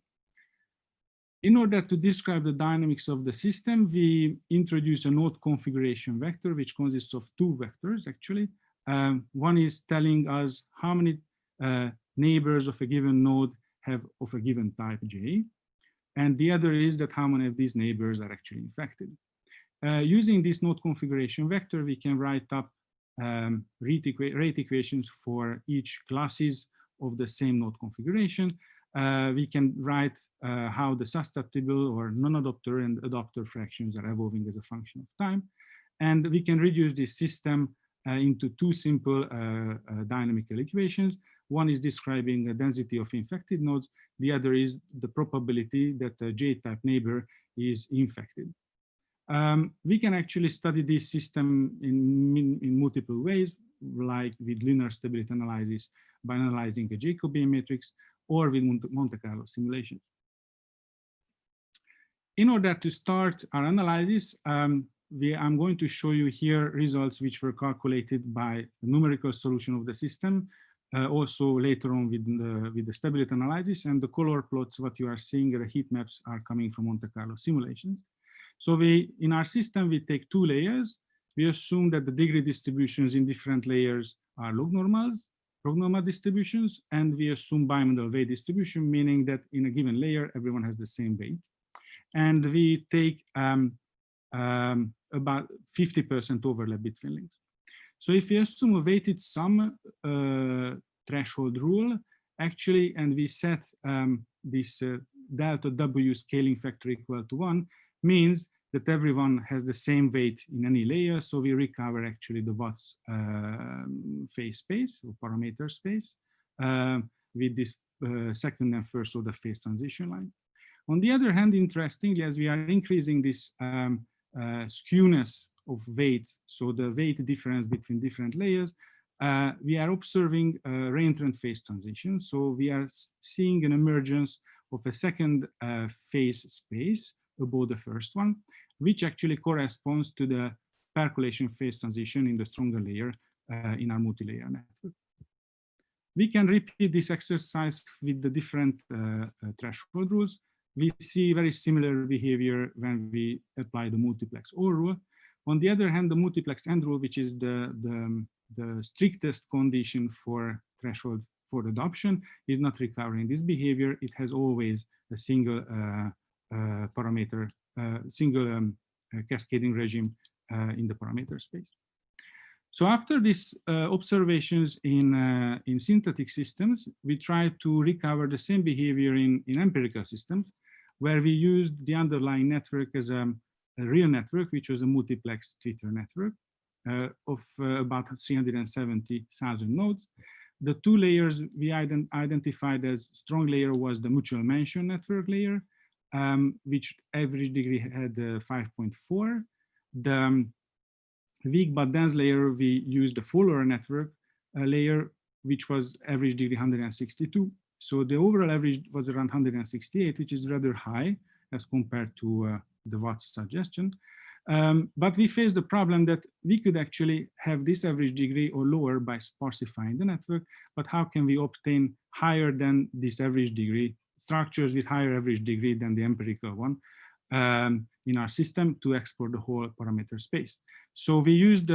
In order to describe the dynamics of the system, we introduce a node configuration vector, which consists of two vectors, actually. One is telling us how many neighbors of a given node have of a given type J. And the other is that how many of these neighbors are actually infected. Using this node configuration vector, we can write up rate equations for each classes of the same node configuration. We can write how the susceptible or non-adopter and adopter fractions are evolving as a function of time. And we can reduce this system into two simple dynamical equations. One is describing the density of infected nodes. The other is the probability that a J-type neighbor is infected. We can actually study this system in multiple ways, like with linear stability analysis by analyzing a Jacobian matrix, or with Monte Carlo simulations. In order to start our analysis, I'm going to show you here results which were calculated by the numerical solution of the system, also later on with the stability analysis, and the color plots, what you are seeing, the heat maps are coming from Monte Carlo simulations. So in our system, we take two layers. We assume that the degree distributions in different layers are log normals, log-normal distributions, and we assume bimodal weight distribution, meaning that in a given layer, everyone has the same weight. And we take about 50% overlap between links. So if we assume a weighted sum threshold rule, actually, and we set this delta W scaling factor equal to 1, means that everyone has the same weight in any layer. So we recover actually the Watts phase space or parameter space with this second and first order phase transition line. On the other hand, interestingly, as we are increasing this skewness of weight, so the weight difference between different layers, we are observing Reentrant phase transition. So we are seeing an emergence of a second phase space above the first one, which actually corresponds to the percolation phase transition in the stronger layer in our multi-layer network. We can repeat this exercise with the different threshold rules. We see very similar behavior when we apply the multiplex OR rule. On the other hand, the multiplex AND rule, which is the strictest condition for threshold for adoption, is not recovering this behavior. It has always a single parameter, single cascading regime in the parameter space. So after these observations in synthetic systems, we try to recover the same behavior in empirical systems, where we used the underlying network as a real network, which was a multiplex Twitter network of about 370,000 nodes. The two layers we identified as strong layer was the mutual mention network layer, which average degree had 5.4. The weak but dense layer, we used the follower network layer, which was average degree 162. So the overall average was around 168, which is rather high as compared to the Watts suggestion. But we faced the problem that we could actually have this average degree or lower by sparsifying the network, but how can we obtain higher than this average degree, structures with higher average degree than the empirical one in our system to export the whole parameter space? So we used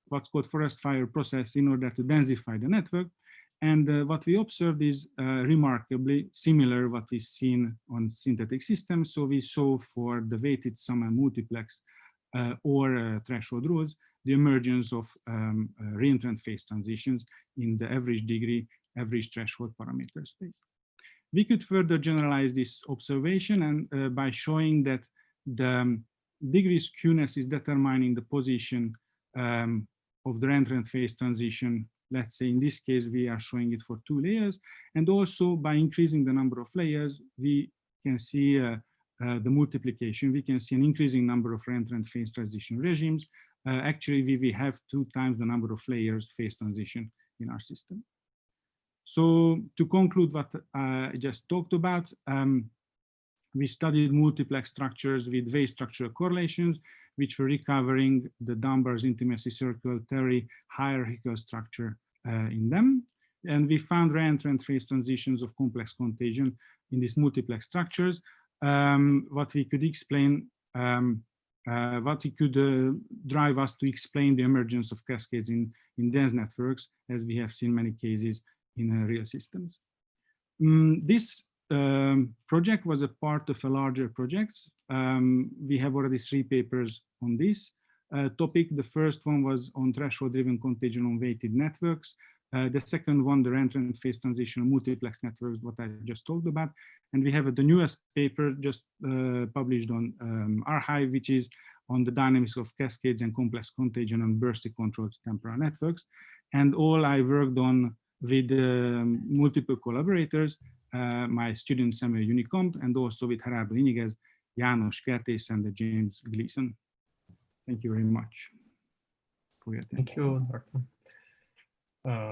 what's called forest fire process in order to densify the network. And what we observed is remarkably similar what we've seen on synthetic systems. So we saw for the weighted sum and multiplex or threshold rules, the emergence of reentrant phase transitions in the average degree, average threshold parameter space. We could further generalize this observation and by showing that the degree skewness is determining the position of the reentrant phase transition. Let's say in this case, we are showing it for 2 layers. And also by increasing the number of layers, we can see the multiplication, we can see an increasing number of reentrant phase transition regimes. Actually, we have 2 times the number of layers phase transition in our system. So to conclude what I just talked about, we studied multiplex structures with very structural correlations, which were recovering the Dunbar's intimacy circle theory hierarchical structure in them. And we found reentrant phase transitions of complex contagion in these multiplex structures. What we could explain, what it could drive us to explain the emergence of cascades in dense networks, as we have seen many cases in real systems. This project was a part of a larger project. We have already 3 papers on this topic. The first one was on threshold-driven contagion on weighted networks. The second one, the reentrant phase transition multiplex networks, what I just talked about. And we have the newest paper just published on Archive, which is on the dynamics of cascades and complex contagion and bursty controlled temporal networks. And all I worked on with multiple collaborators, my student Samuel Unicomb, and also with Harald Inigez, János Kertész, and James Gleason. Thank you very much for your attention. Thank you, Márton.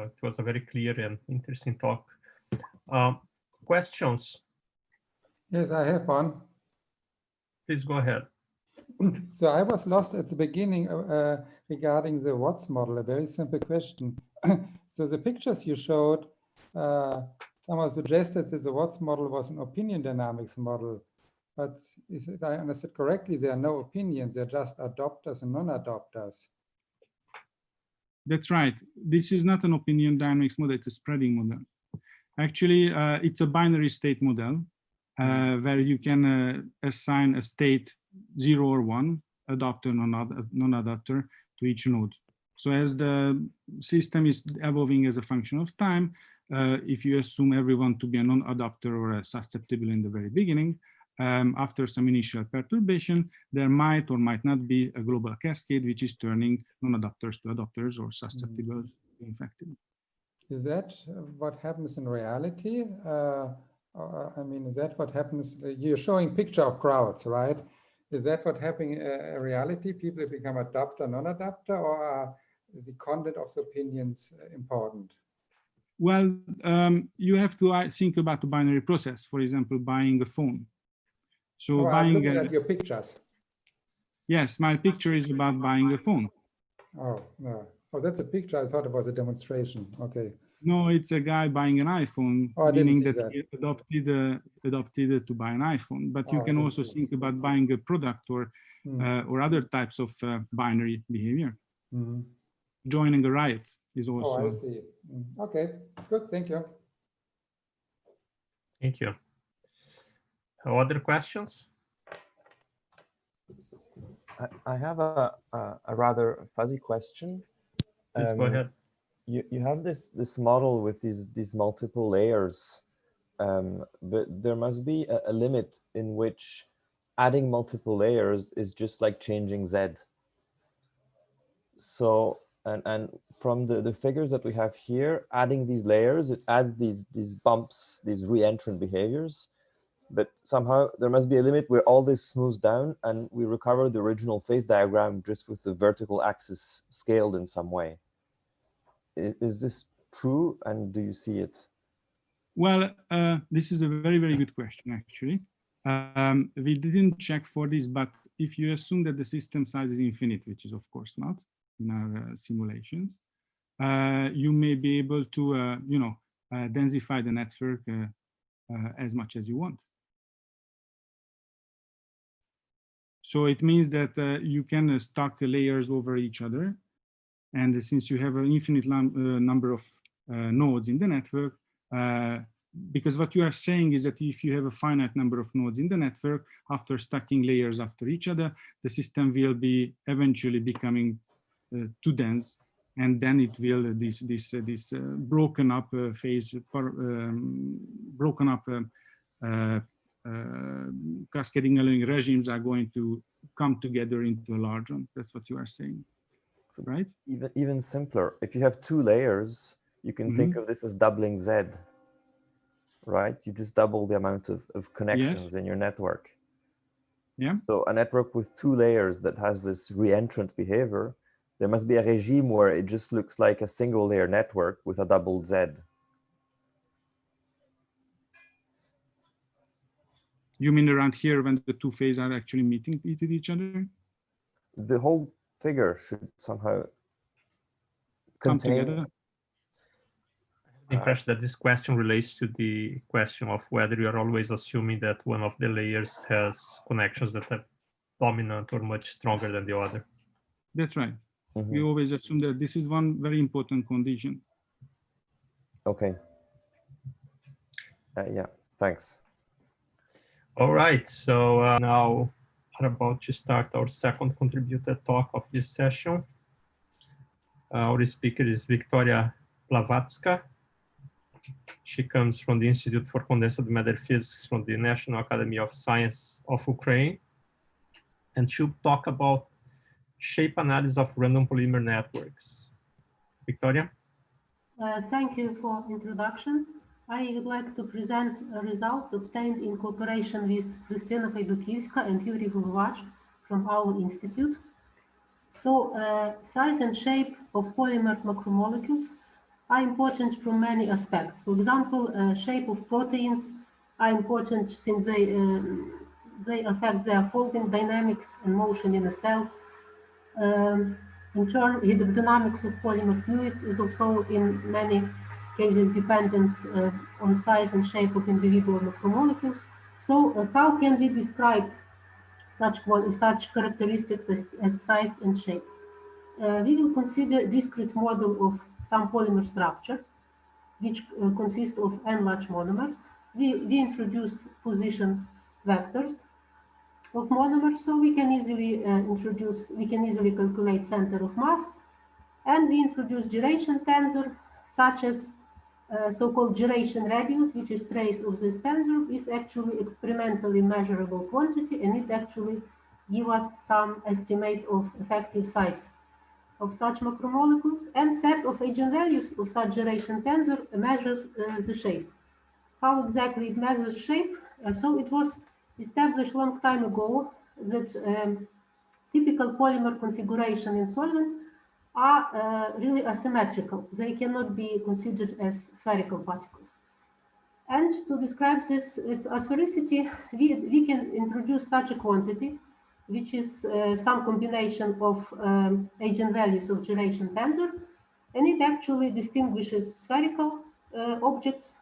It was a very clear and interesting talk. Questions? Yes, I have one. Please go ahead. So I was lost at the beginning regarding the Watts model, a very simple question. So the pictures you showed, someone suggested that the Watts model was an opinion dynamics model. But if I understood correctly, there are no opinions, they're just adopters and non-adopters. That's right. This is not an opinion dynamics model, it's a spreading model. Actually, it's a binary state model where you can assign a state 0 or 1, adapter, non-adapter to each node. So as the system is evolving as a function of time, if you assume everyone to be a non-adapter or a susceptible in the very beginning, after some initial perturbation, there might or might not be a global cascade which is turning non-adapters to adapters or susceptibles to infected. Is that what happens in reality? I mean, is that what happens? You're showing picture of crowds, right? Is that what happening in reality? People become adapter, non-adapter, or are the content of the opinions important? Well, you have to think about the binary process. For example, buying a phone. So I'm looking at your pictures. Yes, my picture is about buying a phone. Oh, no. Oh, that's a picture. I thought it was a demonstration. Okay. No, it's a guy buying an iPhone, meaning that he adopted to buy an iPhone. But you can also think about buying a product or other types of binary behavior. Joining a riot is also. Oh, I see. Okay, good. Thank you. Thank you. Other questions? I have a rather fuzzy question. Please go ahead. You have this model with these multiple layers, but there must be a limit in which adding multiple layers is just like changing Z. So, and from the figures that we have here, adding these layers, it adds these bumps, these reentrant behaviors. But somehow there must be a limit where all this smooths down and we recover the original phase diagram just with the vertical axis scaled in some way. Is this true, and do you see it? Well, this is a very, very good question, actually. We didn't check for this, but if you assume that the system size is infinite, which is of course not in our simulations, you may be able to, densify the network as much as you want. So it means that you can stack layers over each other. And since you have an infinite number of nodes in the network, because what you are saying is that if you have a finite number of nodes in the network, after stacking layers after each other, the system will be eventually becoming too dense, and then it will this broken up phase, broken up cascading allowing regimes are going to come together into a large one. That's what you are saying. So right? Even simpler. If you have 2 layers, you can think of this as doubling Z, right? You just double the amount of connections in your network. Yeah. So a network with two layers that has this reentrant behavior, there must be a regime where it just looks like a single layer network with a double Z. You mean around here when the two phases are actually meeting with each other? The whole figure should somehow Come contain. together. The impression that this question relates to the question of whether you are always assuming that one of the layers has connections that are dominant or much stronger than the other. That's right. Mhm. We always assume that this is one very important condition. Okay. Yeah, thanks. All right, so now we're about to start our second contributed talk of this session. Our speaker is Viktoria Blavatska. She comes from the Institute for Condensed Matter Physics from the National Academy of Science of Ukraine. And she'll talk about shape analysis of random polymer networks. Viktoria? Thank you for introduction. I would like to present results obtained in cooperation with Kristina Fajdukivska and Yuri Blavatska from our institute. So, size and shape of polymer macromolecules are important from many aspects. For example, shape of proteins are important since they affect their folding dynamics and motion in the cells. In turn, hydrodynamics of polymer fluids is also in many cases dependent on size and shape of individual macromolecules. So how can we describe such characteristics as size and shape? We will consider a discrete model of some polymer structure, which consists of n large monomers. We introduced position vectors of monomers, so we can easily calculate center of mass, and we introduce duration tensor, such as so-called duration radius, which is trace of this tensor, is actually experimentally measurable quantity, and it actually gives us some estimate of effective size of such macromolecules, and set of eigenvalues of such duration tensor measures the shape. How exactly it measures shape? So it was established long time ago that typical polymer configuration in solvents are really asymmetrical. They cannot be considered as spherical particles. And to describe this asphericity, we can introduce such a quantity, which is some combination of eigenvalues of duration tensor, and it actually distinguishes spherical objects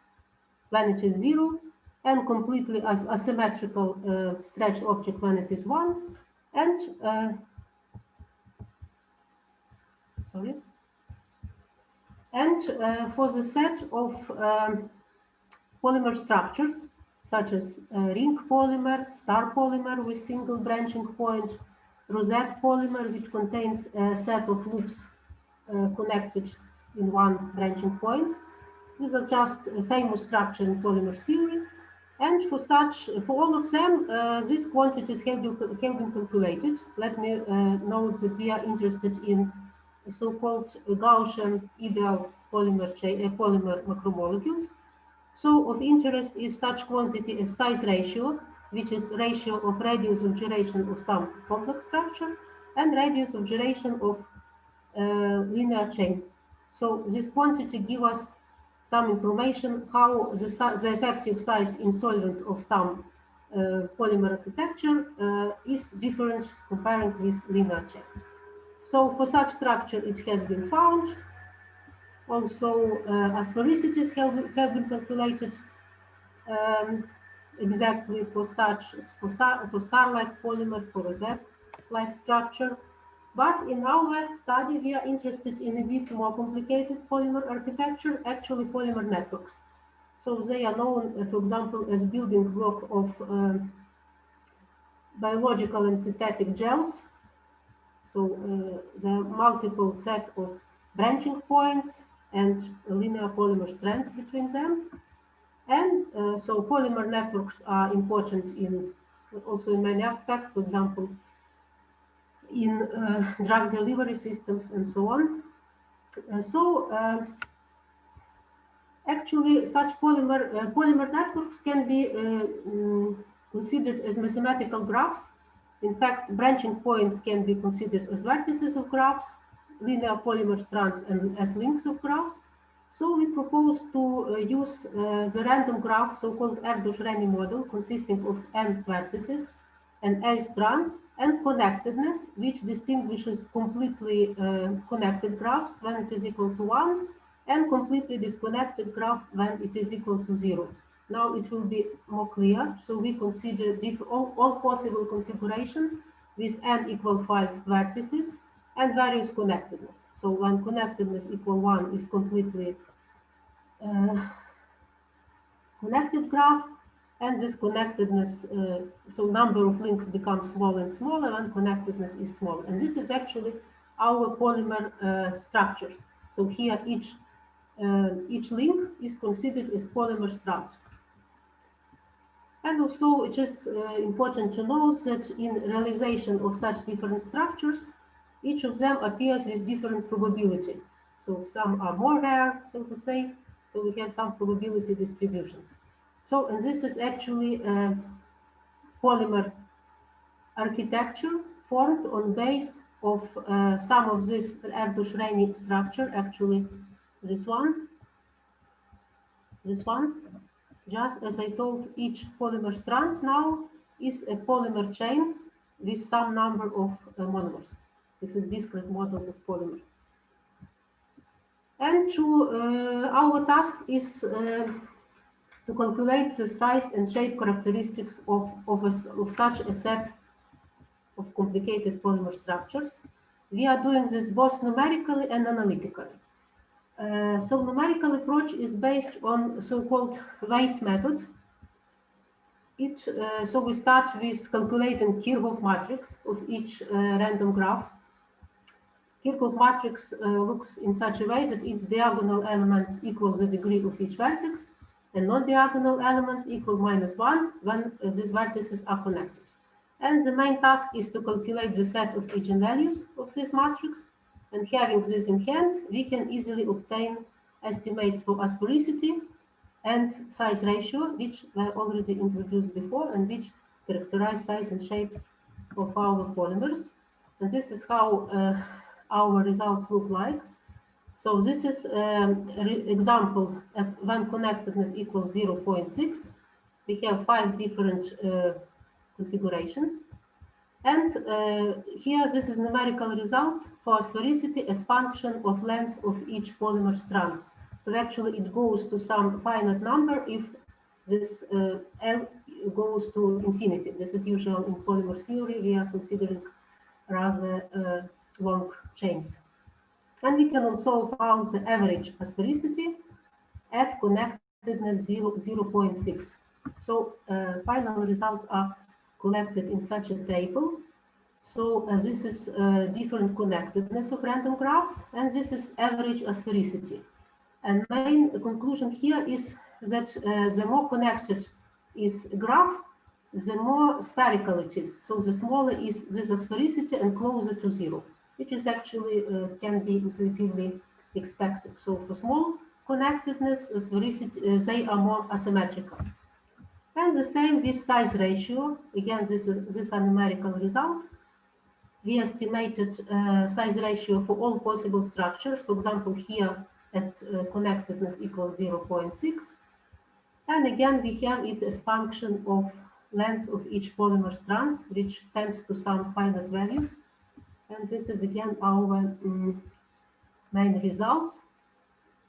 when it is 0, and completely asymmetrical stretch object when it is 1, and for the set of polymer structures, such as ring polymer, star polymer with single branching point, rosette polymer, which contains a set of loops connected in one branching points. These are just a famous structure in polymer theory. And for all of them, these quantities have been calculated. Let me note that we are interested in so-called Gaussian ideal polymer macromolecules. So of interest is such quantity as size ratio, which is ratio of radius of duration of some complex structure and radius of duration of linear chain. So this quantity gives us some information how the effective size in solvent of some polymer architecture is different comparing with linear chain. So for such structure, it has been found. Also, asphericities have been calculated exactly for star-like polymer, for rosette-like structure. But in our study, we are interested in a bit more complicated polymer architecture, actually polymer networks. So they are known, for example, as building block of biological and synthetic gels. So there are multiple set of branching points and linear polymer strands between them. And so polymer networks are important also in many aspects, for example, in drug delivery systems and so on. Actually, such polymer networks can be considered as mathematical graphs In fact, branching points can be considered as vertices of graphs, linear polymer strands and as links of graphs. So we propose to use the random graph, so-called Erdős-Renyi model, consisting of n vertices and n strands, and connectedness, which distinguishes completely connected graphs when it is equal to 1, and completely disconnected graph when it is equal to 0. Now it will be more clear. So we consider all possible configuration with n equal 5 vertices and various connectedness. So when connectedness equal 1 is completely connected graph, and this connectedness, so number of links becomes smaller and smaller when connectedness is small. And this is actually our polymer structures. So here each link is considered as polymer strand. And also it's just important to note that in realization of such different structures, each of them appears with different probability. So some are more rare, so to say, so we have some probability distributions. So, and this is actually a polymer architecture formed on base of some of this Erdős-Renyi structure, actually this one, just as I told, each polymer strands now is a polymer chain with some number of monomers. This is discrete model of polymer. And our task is to calculate the size and shape characteristics of such a set of complicated polymer structures. We are doing this both numerically and analytically. So numerical approach is based on so-called Weiss method. So we start with calculating Kirchhoff matrix of each random graph. Kirchhoff matrix looks in such a way that its diagonal elements equal the degree of each vertex, and non-diagonal elements equal -1 when these vertices are connected. And the main task is to calculate the set of eigenvalues of this matrix. And having this in hand, we can easily obtain estimates for asphericity and size ratio, which were already introduced before and which characterize size and shapes of our polymers. And this is how our results look like. So this is an example of when connectedness equals 0.6. We have 5 different configurations. And here, this is numerical results for sphericity as function of length of each polymer strands. So actually, it goes to some finite number if this L goes to infinity. This is usual in polymer theory. We are considering rather long chains. And we can also find the average asphericity at connectedness 0.6. So final results are collected in such a table. So this is different connectedness of random graphs, and this is average asphericity. And main conclusion here is that the more connected is a graph, the more spherical it is. So the smaller is this asphericity and closer to 0, which is actually can be intuitively expected. So for small connectedness, sphericity, they are more asymmetrical. And the same with size ratio. Again, these are numerical results. We estimated size ratio for all possible structures. For example, here at connectedness equals 0.6. And again, we have it as function of length of each polymer strands, which tends to some finite values. And this is again our main results.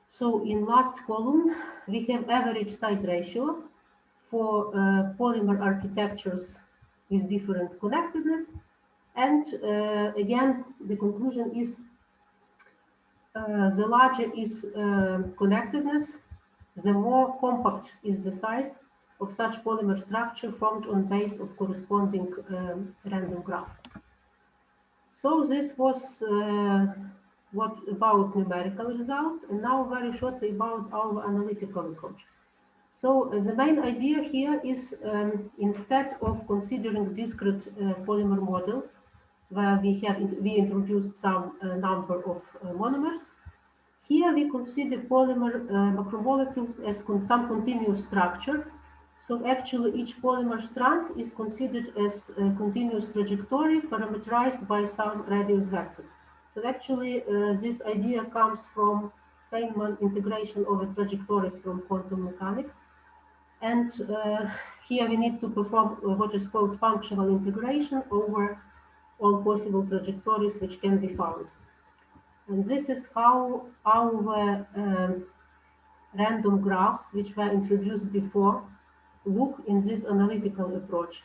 So in last column, we have average size ratio for polymer architectures with different connectedness. And again, the conclusion is the larger is connectedness, the more compact is the size of such polymer structure formed on base of corresponding random graph. So this was what about numerical results, and now very shortly about our analytical approach. So the main idea here is instead of considering discrete polymer model, where we introduced some number of monomers, here we consider polymer macromolecules as some continuous structure So actually each polymer strand is considered as a continuous trajectory parameterized by some radius vector. So actually this idea comes from Feynman integration over trajectories from quantum mechanics. And here we need to perform what is called functional integration over all possible trajectories which can be found. And this is how our random graphs, which were introduced before, look in this analytical approach.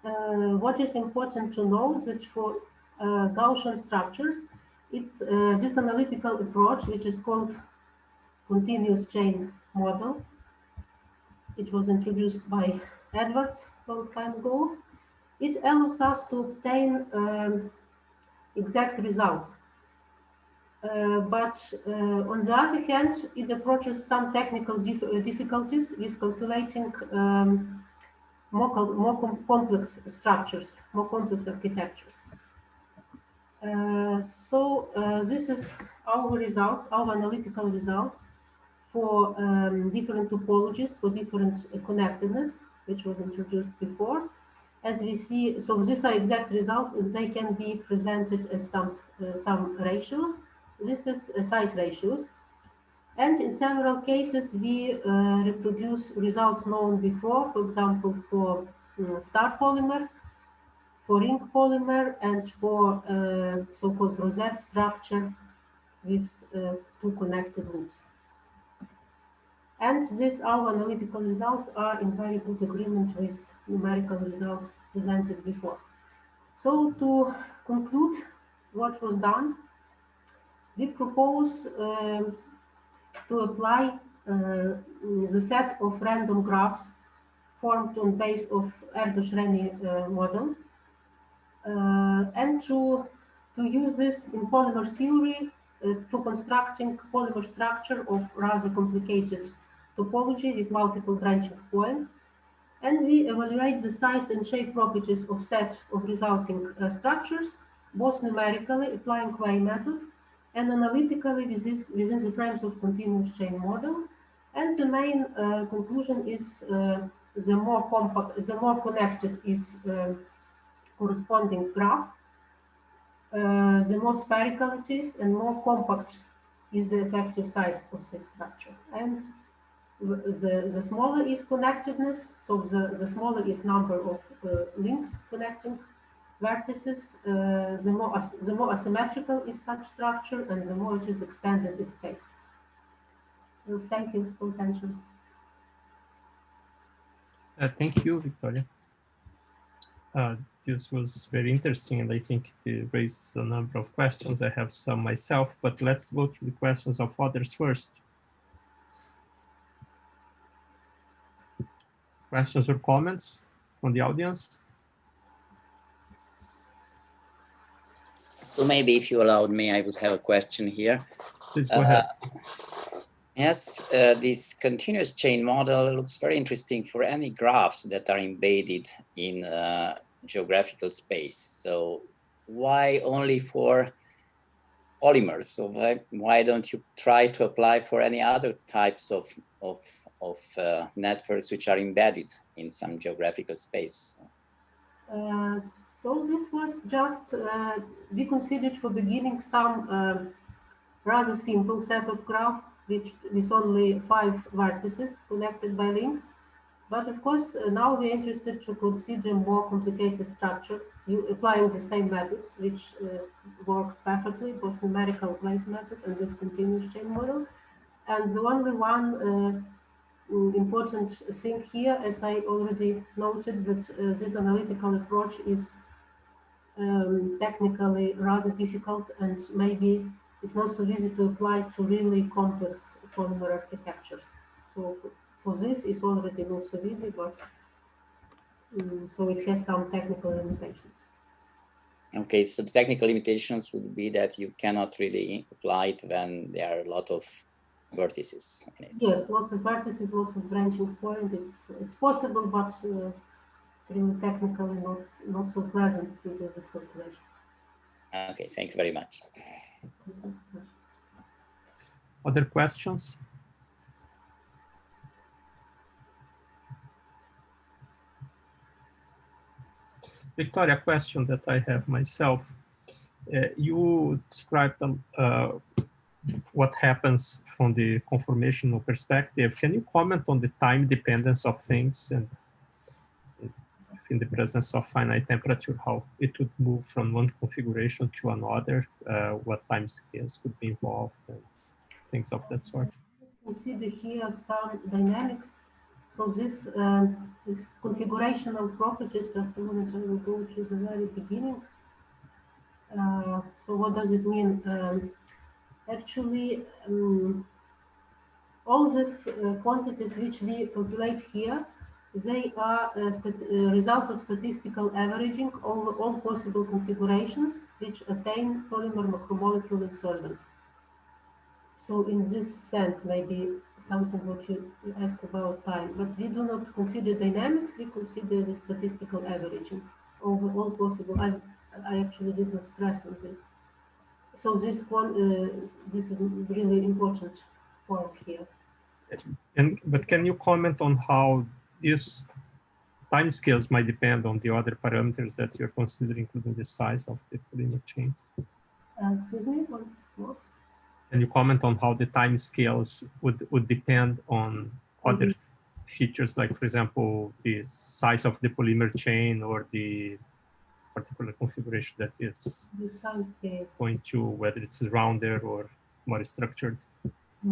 What is important to know is that for Gaussian structures, it's this analytical approach, which is called continuous chain model. It was introduced by Edwards a long time ago. It allows us to obtain exact results. But on the other hand, it approaches some technical difficulties with calculating more complex structures, more complex architectures. This is our results, our analytical results for different topologies, for different connectedness, which was introduced before. As we see, so these are exact results, and they can be presented as some ratios. This is size ratios. And in several cases, we reproduce results known before, for example, for star polymer, for ring polymer, and for so-called rosette structure with two connected loops. And our analytical results are in very good agreement with numerical results presented before. So to conclude what was done, we propose to apply the set of random graphs formed on base of Erdos-Renyi model, and to use this in polymer theory for constructing polymer structure of rather complicated topology with multiple branching points. And we evaluate the size and shape properties of set of resulting structures, both numerically applying Quay method and analytically within the frames of continuous chain model. And the main conclusion is the more connected is corresponding graph, the more spherical it is, and more compact is the effective size of this structure. And the smaller is connectedness, so the smaller is number of links connecting vertices, the more asymmetrical is such structure, and the more it is extended in space. So thank you for attention. Thank you, Victoria. This was very interesting, and I think it raises a number of questions. I have some myself, but let's go through the questions of others first. Questions or comments from the audience? So maybe if you allowed me, I would have a question here. Please go ahead. Yes, this continuous chain model looks very interesting for any graphs that are embedded in geographical space. So why only for polymers? So why don't you try to apply for any other types of networks which are embedded in some geographical space? So this was just, we considered for beginning some rather simple set of graph with only 5 vertices connected by links. But of course, now we're interested to consider more complicated structure, applying the same methods, which works perfectly, both numerical place method and this continuous chain model. And the only one important thing here, as I already noted, that this analytical approach is technically rather difficult, and maybe it's not so easy to apply to really complex polymer architectures. So for this, it's already not so easy, but so it has some technical limitations. Okay, so the technical limitations would be that you cannot really apply it when there are a lot of vertices in it. Yes, lots of vertices, lots of branching points. It's possible, but it's really technically not so pleasant to do these calculations. Okay, thank you very much. Other questions? Victoria, a question that I have myself. You described what happens from the conformational perspective. Can you comment on the time dependence of things, and in the presence of finite temperature, how it would move from one configuration to another, what time scales could be involved, and things of that sort? Consider here some dynamics. So this configurational properties, just a moment, I will go to the very beginning. So what does it mean? Actually, all these quantities which we calculate here, they are results of statistical averaging over all possible configurations which attain polymer macromolecule in solvent. So in this sense, maybe something what you ask about time, but we do not consider dynamics, we consider the statistical averaging over all possible. I actually did not stress on this. So this one, this is really important point here. But can you comment on how these timescales might depend on the other parameters that you're considering, including the size of the polymer chains? Excuse me, once more. Can you comment on how the timescales would depend on other features, like, for example, the size of the polymer chain or the particular configuration that is going to, whether it's rounder or more structured? So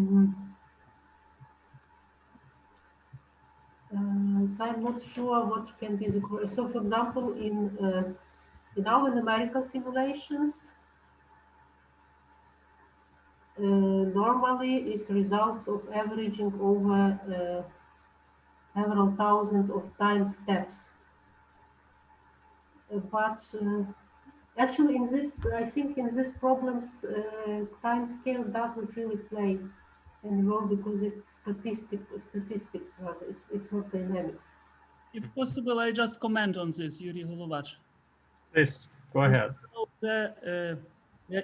I'm not sure what can be the. So, for example, in our numerical simulations, normally it's results of averaging over several thousand of time steps. But actually, in this, I think in these problems, time scale doesn't really play any role because it's statistics rather. It's not dynamics. If possible, I just comment on this, Yuri Holovac. Please, go ahead. So the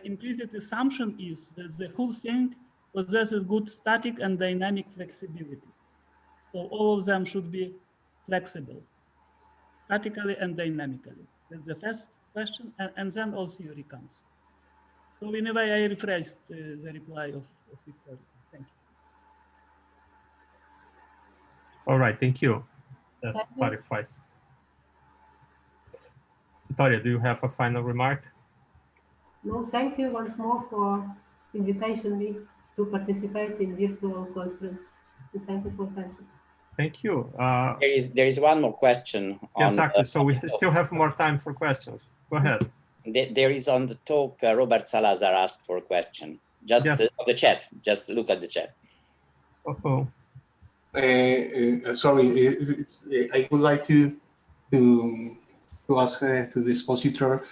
implicit assumption is that the whole thing possesses good static and dynamic flexibility. So all of them should be flexible, statically and dynamically. That's the first question, and then all theory comes. So in a way, I rephrased the reply of Victoria. Thank you. All right, thank you. That clarifies. Victoria, do you have a final remark? No, thank you once more for inviting me to participate in virtual conference. And thank you for attention. Thank you. There is one more question. Exactly. So we still have more time for questions. Go ahead. There is on the talk, Robert Salazar asked for a question. Just yes. The chat. Just look at the chat. Uh-oh. Sorry, I would like to ask to the expositor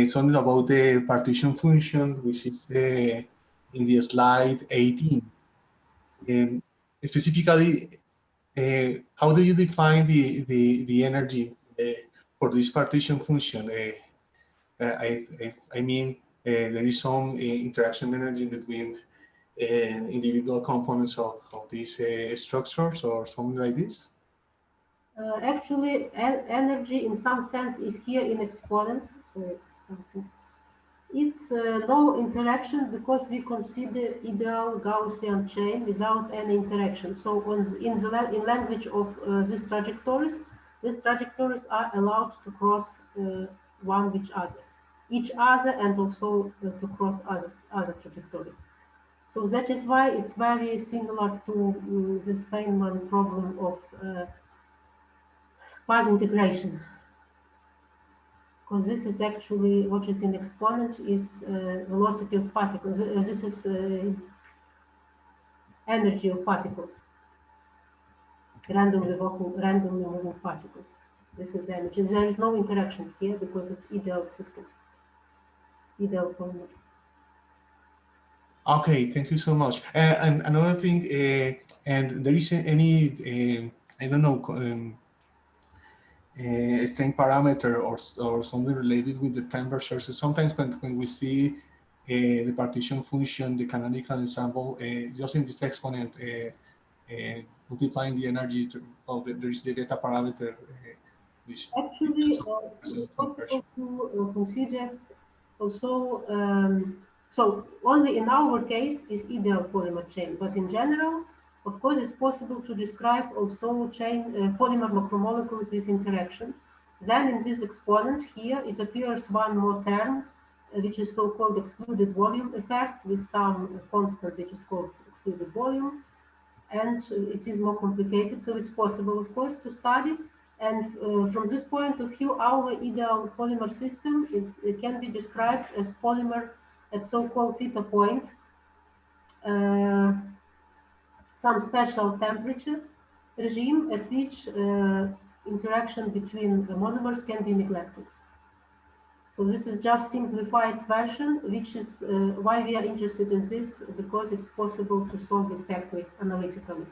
something about the partition function, which is in the slide 18. Specifically, how do you define the energy for this partition function? I mean, there is some interaction energy between individual components of these structures or something like this? Actually, energy in some sense is here in exponent. So something. It's no interaction because we consider ideal Gaussian chain without any interaction. So in language of these trajectories are allowed to cross one with each other, and also to cross other trajectories. So that is why it's very similar to this Feynman problem of path integration. Because this is actually what is in exponent is velocity of particles. This is energy of particles, randomly moving particles. This is energy. There is no interaction here because it's ideal system, ideal polymer. Okay, thank you so much. And another thing, and there isn't any, I don't know, strain parameter or something related with the temperature. So sometimes when we see the partition function, the canonical ensemble, just in this exponent, multiplying the energy there is the data parameter which Actually, it's possible to consider also, so only in our case is ideal polymer chain, but in general, of course, it's possible to describe also chain polymer macromolecules with interaction. Then in this exponent here, it appears one more term, which is so-called excluded volume effect with some constant which is called excluded volume. And it is more complicated, so it's possible, of course, to study. And from this point of view, our ideal polymer system it can be described as polymer at so-called theta point, some special temperature regime at which interaction between the monomers can be neglected. So this is just simplified version, which is why we are interested in this, because it's possible to solve exactly analytically.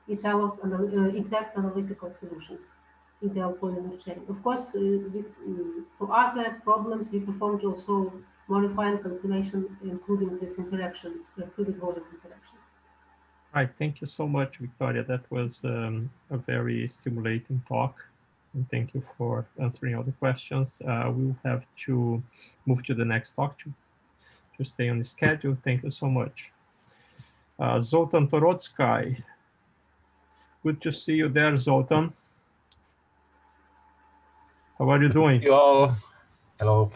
It allows exact analytical solutions, ideal polymer chain. Of course, for other problems, we performed also more refined calculation, including this interaction, including volume interactions. Right, thank you so much, Victoria. That was a very stimulating talk. And thank you for answering all the questions. We'll have to move to the next talk to stay on the schedule. Thank you so much. Zoltán Toroczkai. Good to see you there, Zoltán. How are you doing? You all. Hello.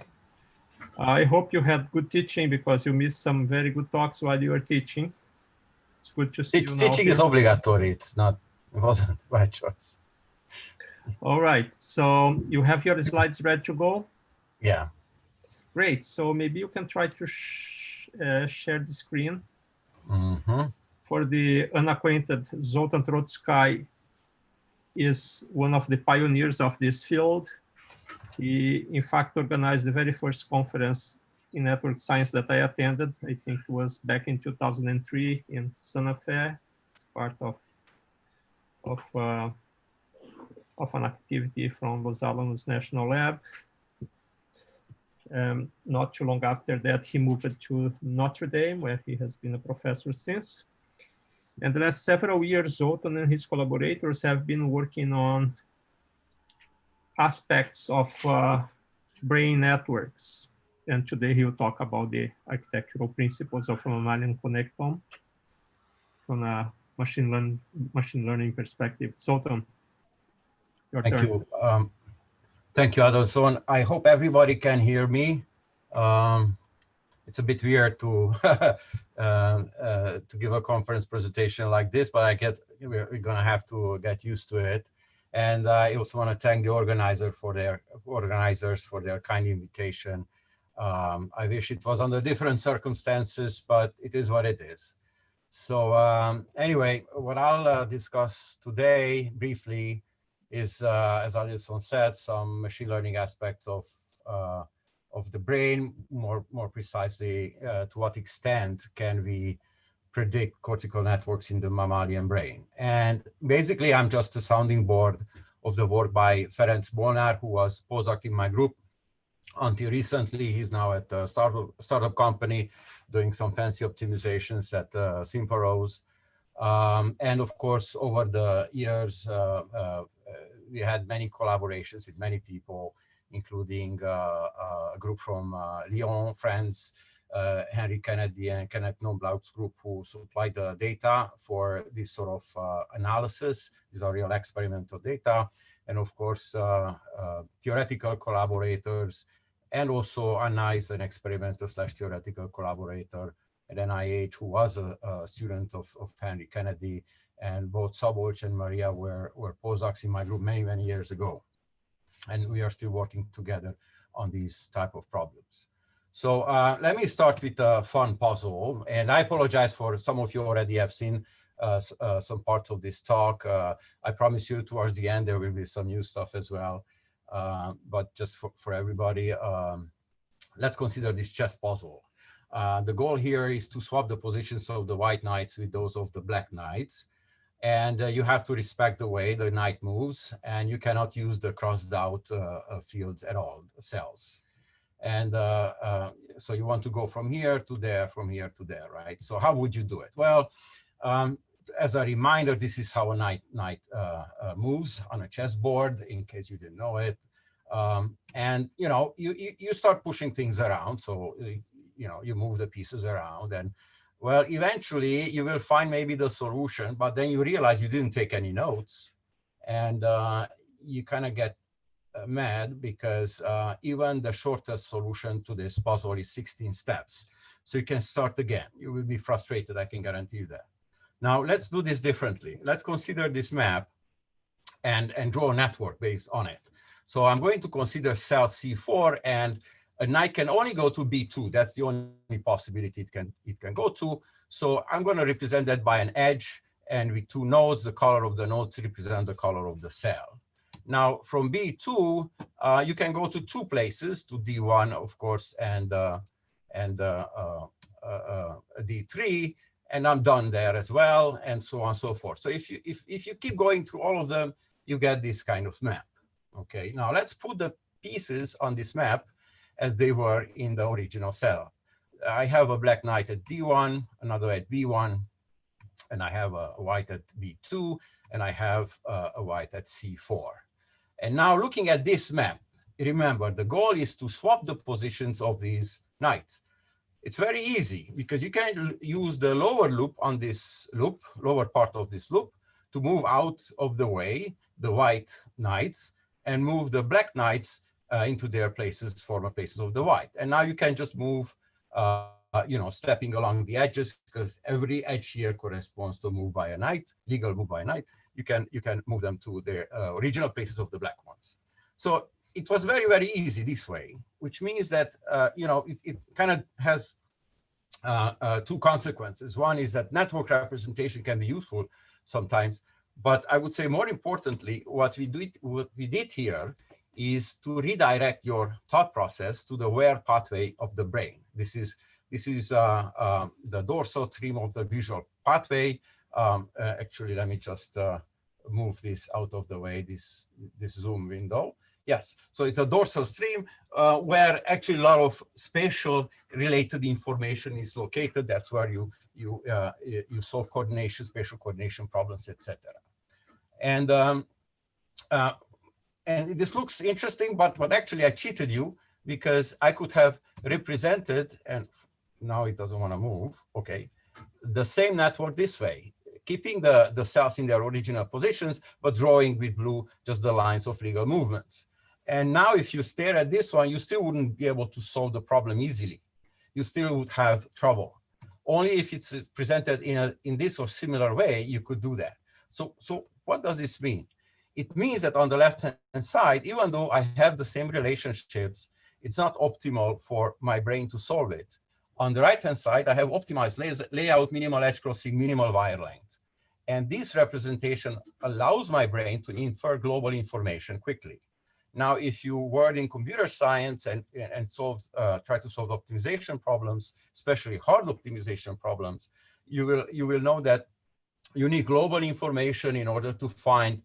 I hope you had good teaching because you missed some very good talks while you were teaching. It's good to see you now. Teaching is obligatory. It wasn't my choice. All right. So you have your slides ready to go? Yeah. Great. So maybe you can try to share the screen. Mm-hmm. For the unacquainted, Zoltán Toroczkai is one of the pioneers of this field. He, in fact, organized the very first conference in network science that I attended. I think it was back in 2003 in Santa Fe. It's part of an activity from Los Alamos National Lab. Not too long after that, he moved to Notre Dame, where he has been a professor since. And the last several years, Zoltán and his collaborators have been working on aspects of brain networks. And today he will talk about the architectural principles of a mammalian connectome from a machine learning perspective. Zoltán, your turn. Thank you. Thank you, Adilson. I hope everybody can hear me. It's a bit weird to give a conference presentation like this, but I guess we're going to have to get used to it. And I also want to thank the organizers for their kind invitation. I wish it was under different circumstances, but it is what it is. So anyway, what I'll discuss today briefly is, as Adilson said, some machine learning aspects of the brain, more precisely, to what extent can we predict cortical networks in the mammalian brain. And basically, I'm just a sounding board of the work by Ferenc Molnár, who was postdoc in my group until recently. He's now at a startup company doing some fancy optimizations at SimpleRose. And of course, over the years, we had many collaborations with many people, including a group from Lyon, France, Henry Kennedy and Kenneth Nomblauch's group, who supplied the data for this sort of analysis. These are real experimental data. And of course, theoretical collaborators, and also Anna is an experimental / theoretical collaborator at NIH, who was a student of Henry Kennedy. And both Szabolcs and Maria were postdocs in my group many, many years ago. And we are still working together on these type of problems. So let me start with a fun puzzle. And I apologize for some of you already have seen some parts of this talk. I promise you towards the end, there will be some new stuff as well. But just for everybody, let's consider this chess puzzle. The goal here is to swap the positions of the white knights with those of the black knights. And you have to respect the way the knight moves, and you cannot use the crossed out fields at all, cells. And so you want to go from here to there, from here to there, right? So how would you do it? Well, as a reminder, this is how a knight moves on a chessboard, in case you didn't know it. And you start pushing things around. So you move the pieces around, and well, eventually you will find maybe the solution, but then you realize you didn't take any notes, and you kind of get mad because even the shortest solution to this puzzle is 16 steps. So you can start again. You will be frustrated, I can guarantee you that. Now let's do this differently. Let's consider this map and draw a network based on it. So I'm going to consider cell C4, and a knight can only go to B2. That's the only possibility it can go to. So I'm going to represent that by an edge, and with two nodes, the color of the nodes represent the color of the cell. Now from B2, you can go to two places, to D1, of course, and D3, and I'm done there as well, and so on and so forth. So if you keep going through all of them, you get this kind of map. Okay, now let's put the pieces on this map as they were in the original cell. I have a black knight at D1, another at B1, and I have a white at B2, and I have a white at C4. And now looking at this map, remember, the goal is to swap the positions of these knights. It's very easy because you can use the lower loop on this loop, lower part of this loop, to move out of the way the white knights and move the black knights into their places, former places of the white. And now you can just move, stepping along the edges, because every edge here corresponds to a move by a knight, legal move by a knight. You can move them to their original places of the black ones. So it was very, very easy this way, which means that, it kind of has two consequences. One is that network representation can be useful sometimes, but I would say more importantly, what we did here is to redirect your thought process to the where pathway of the brain. This is the dorsal stream of the visual pathway. Actually, let me just move this out of the way, this zoom window. Yes, so it's a dorsal stream where actually a lot of spatial related information is located. That's where you solve coordination, spatial coordination problems, etc. And this looks interesting, but actually I cheated you, because I could have represented, and now it doesn't want to move, okay, the same network this way, keeping the cells in their original positions, but drawing with blue just the lines of legal movements. And now if you stare at this one, you still wouldn't be able to solve the problem easily. You still would have trouble. Only if it's presented in this or similar way, you could do that. So what does this mean? It means that on the left-hand side, even though I have the same relationships, it's not optimal for my brain to solve it. On the right-hand side, I have optimized layout, minimal edge crossing, minimal wire length. And this representation allows my brain to infer global information quickly. Now, if you were in computer science and try to solve optimization problems, especially hard optimization problems, you will know that you need global information in order to find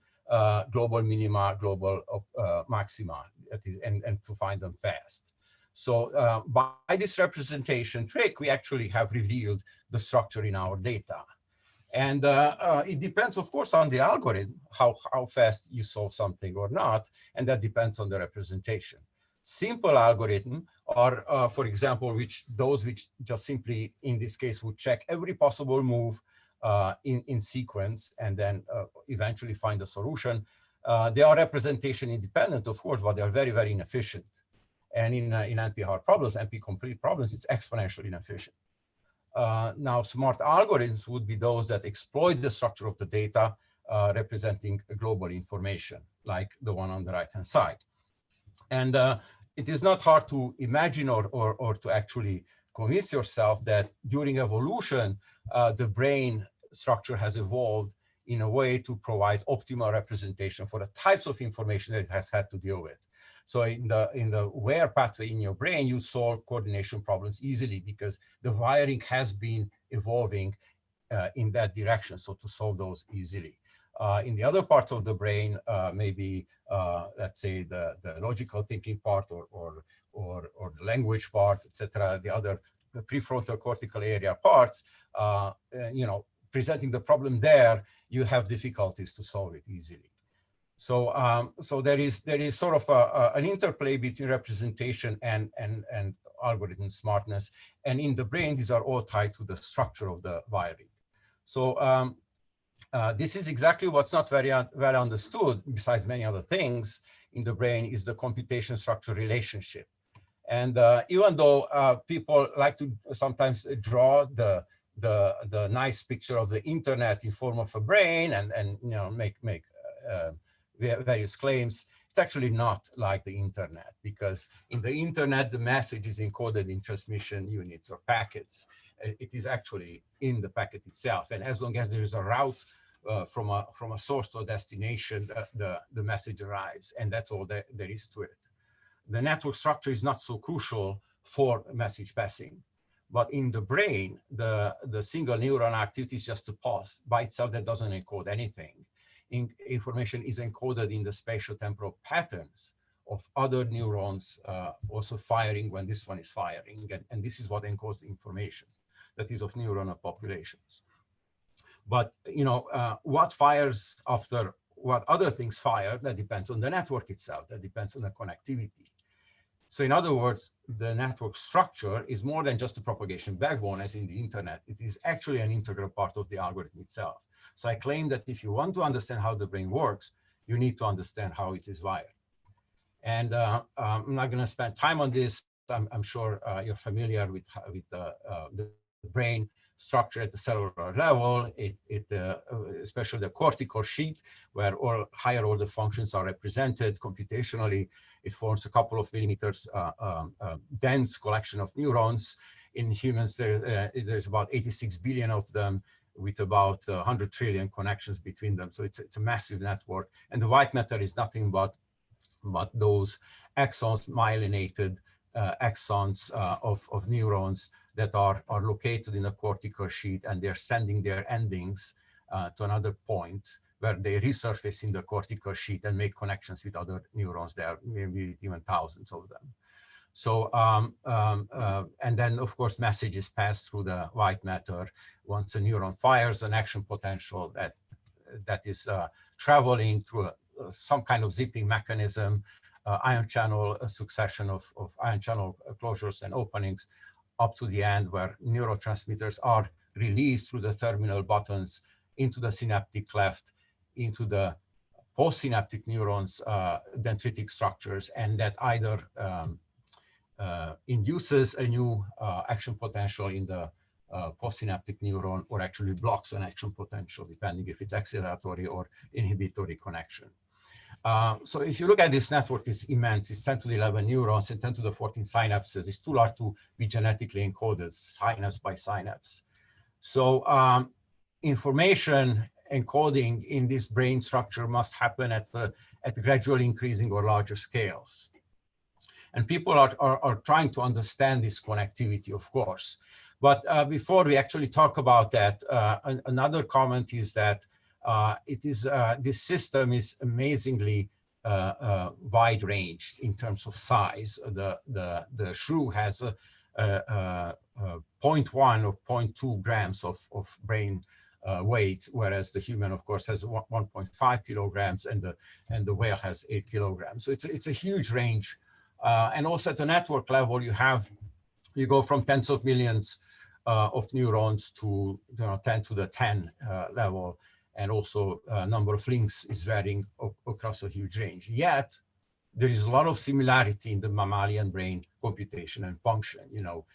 global minima, global maxima, and to find them fast. So by this representation trick, we actually have revealed the structure in our data. And it depends, of course, on the algorithm, how fast you solve something or not, and that depends on the representation. Simple algorithms are, for example, those which just simply, in this case, would check every possible move in sequence and then eventually find a solution. They are representation independent, of course, but they are very, very inefficient. And in NP-hard problems, NP-complete problems, it's exponentially inefficient. Now, smart algorithms would be those that exploit the structure of the data representing global information, like the one on the right-hand side. And it is not hard to imagine or to actually convince yourself that during evolution, the brain structure has evolved in a way to provide optimal representation for the types of information that it has had to deal with. So in the where pathway in your brain, you solve coordination problems easily because the wiring has been evolving in that direction, so to solve those easily. In the other parts of the brain, maybe let's say the logical thinking part or the language part, etc., the other prefrontal cortical area parts, presenting the problem there, you have difficulties to solve it easily. So, so there is sort of an interplay between representation and algorithm smartness. And in the brain, these are all tied to the structure of the wiring. So this is exactly what's not very well understood, besides many other things in the brain, is the computation structure relationship. And even though people like to sometimes draw the nice picture of the internet in form of a brain and you know make various claims, it's actually not like the internet, because in the internet the message is encoded in transmission units or packets. It is actually in the packet itself, and as long as there is a route from a source to a destination, the message arrives, and that's all there is to it. The network structure is not so crucial for message passing. But in the brain, the single neuron activity is just a pulse. By itself, that doesn't encode anything. Information is encoded in the spatial temporal patterns of other neurons also firing when this one is firing. And this is what encodes the information that is of neuronal populations. But you know, what fires after what other things fire, that depends on the network itself, that depends on the connectivity. So in other words, the network structure is more than just a propagation backbone as in the internet. It is actually an integral part of the algorithm itself. So I claim that if you want to understand how the brain works, you need to understand how it is wired. And I'm not going to spend time on this. I'm sure you're familiar with the brain structure at the cellular level, especially the cortical sheet, where all higher order functions are represented computationally. It forms a couple of millimeters dense collection of neurons. In humans, there's about 86 billion of them, with about 100 trillion connections between them. So it's a massive network. And the white matter is nothing but those axons, myelinated axons of neurons that are located in the cortical sheet, and they're sending their endings to another point where they resurface in the cortical sheet and make connections with other neurons. There are maybe even thousands of them. So, and then of course, messages pass through the white matter. Once a neuron fires an action potential that is traveling through some kind of zipping mechanism, ion channel, a succession of ion channel closures and openings, up to the end where neurotransmitters are released through the terminal buttons into the synaptic cleft, into the postsynaptic neurons, dendritic structures, and that either induces a new action potential in the postsynaptic neuron, or actually blocks an action potential, depending if it's acceleratory or inhibitory connection. So if you look at this network, it's immense. It's 10 to the 11 neurons and 10 to the 14 synapses. It's too large to be genetically encoded, synapse by synapse. So information encoding in this brain structure must happen at gradually increasing or larger scales. And people are trying to understand this connectivity, of course. But before we actually talk about that, another comment is that this system is amazingly wide-ranged in terms of size. The shrew has 0.1 or 0.2 grams of brain weight, whereas the human, of course, has 1.5 kilograms, and the whale has 8 kilograms. So it's a huge range. And also at the network level, you go from tens of millions of neurons to 10 to the 10 level. And also number of links is varying across a huge range. Yet, there is a lot of similarity in the mammalian brain computation and function. You know,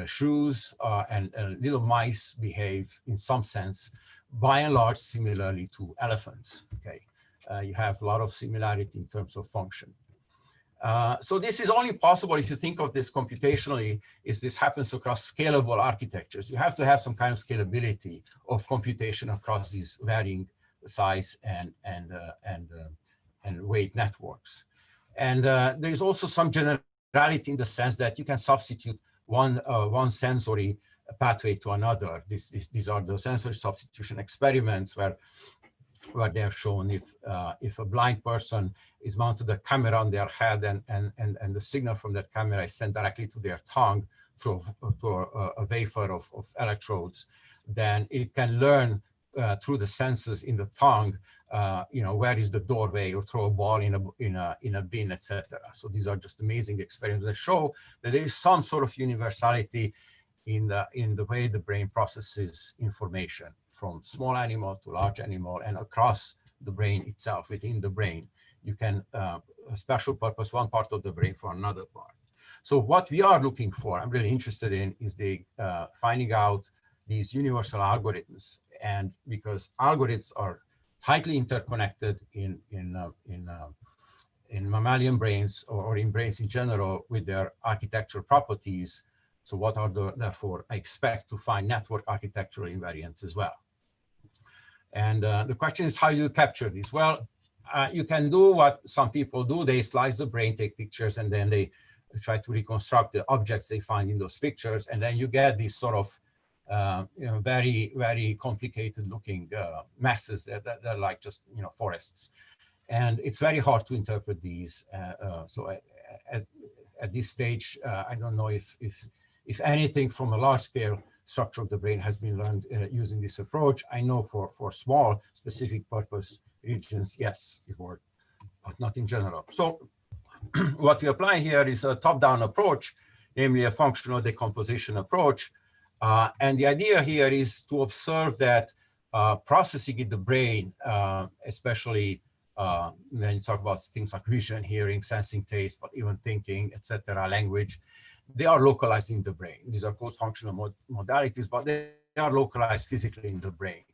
shrews and little mice behave in some sense, by and large, similarly to elephants. Okay, you have a lot of similarity in terms of function. So this is only possible if you think of this computationally, is this happens across scalable architectures. You have to have some kind of scalability of computation across these varying size and weight networks. And there is also some generality in the sense that you can substitute one sensory pathway to another. These are the sensory substitution experiments where they have shown if a blind person is mounted a camera on their head and the signal from that camera is sent directly to their tongue through a wafer of electrodes, then it can learn through the senses in the tongue, where is the doorway, or throw a ball in a bin, etc. So these are just amazing experiments that show that there is some sort of universality in the way the brain processes information from small animal to large animal and across the brain itself. Within the brain, you can special purpose one part of the brain for another part. So what we are looking for, I'm really interested in, is the finding out these universal algorithms. And because algorithms are tightly interconnected in mammalian brains or in brains in general with their architectural properties. So what are therefore, I expect to find network architectural invariants as well. And the question is, how do you capture these? Well, you can do what some people do. They slice the brain, take pictures, and then they try to reconstruct the objects they find in those pictures. And then you get these sort of very, very complicated looking masses that are like just, forests. And it's very hard to interpret these. So at this stage, I don't know if anything from a large scale structure of the brain has been learned using this approach. I know for small specific purpose regions, yes, it worked, but not in general. So what we apply here is a top-down approach, namely a functional decomposition approach. And the idea here is to observe that processing in the brain, especially when you talk about things like vision, hearing, sensing, taste, but even thinking, etc., language, they are localized in the brain. These are called functional modalities, but they are localized physically in the brain.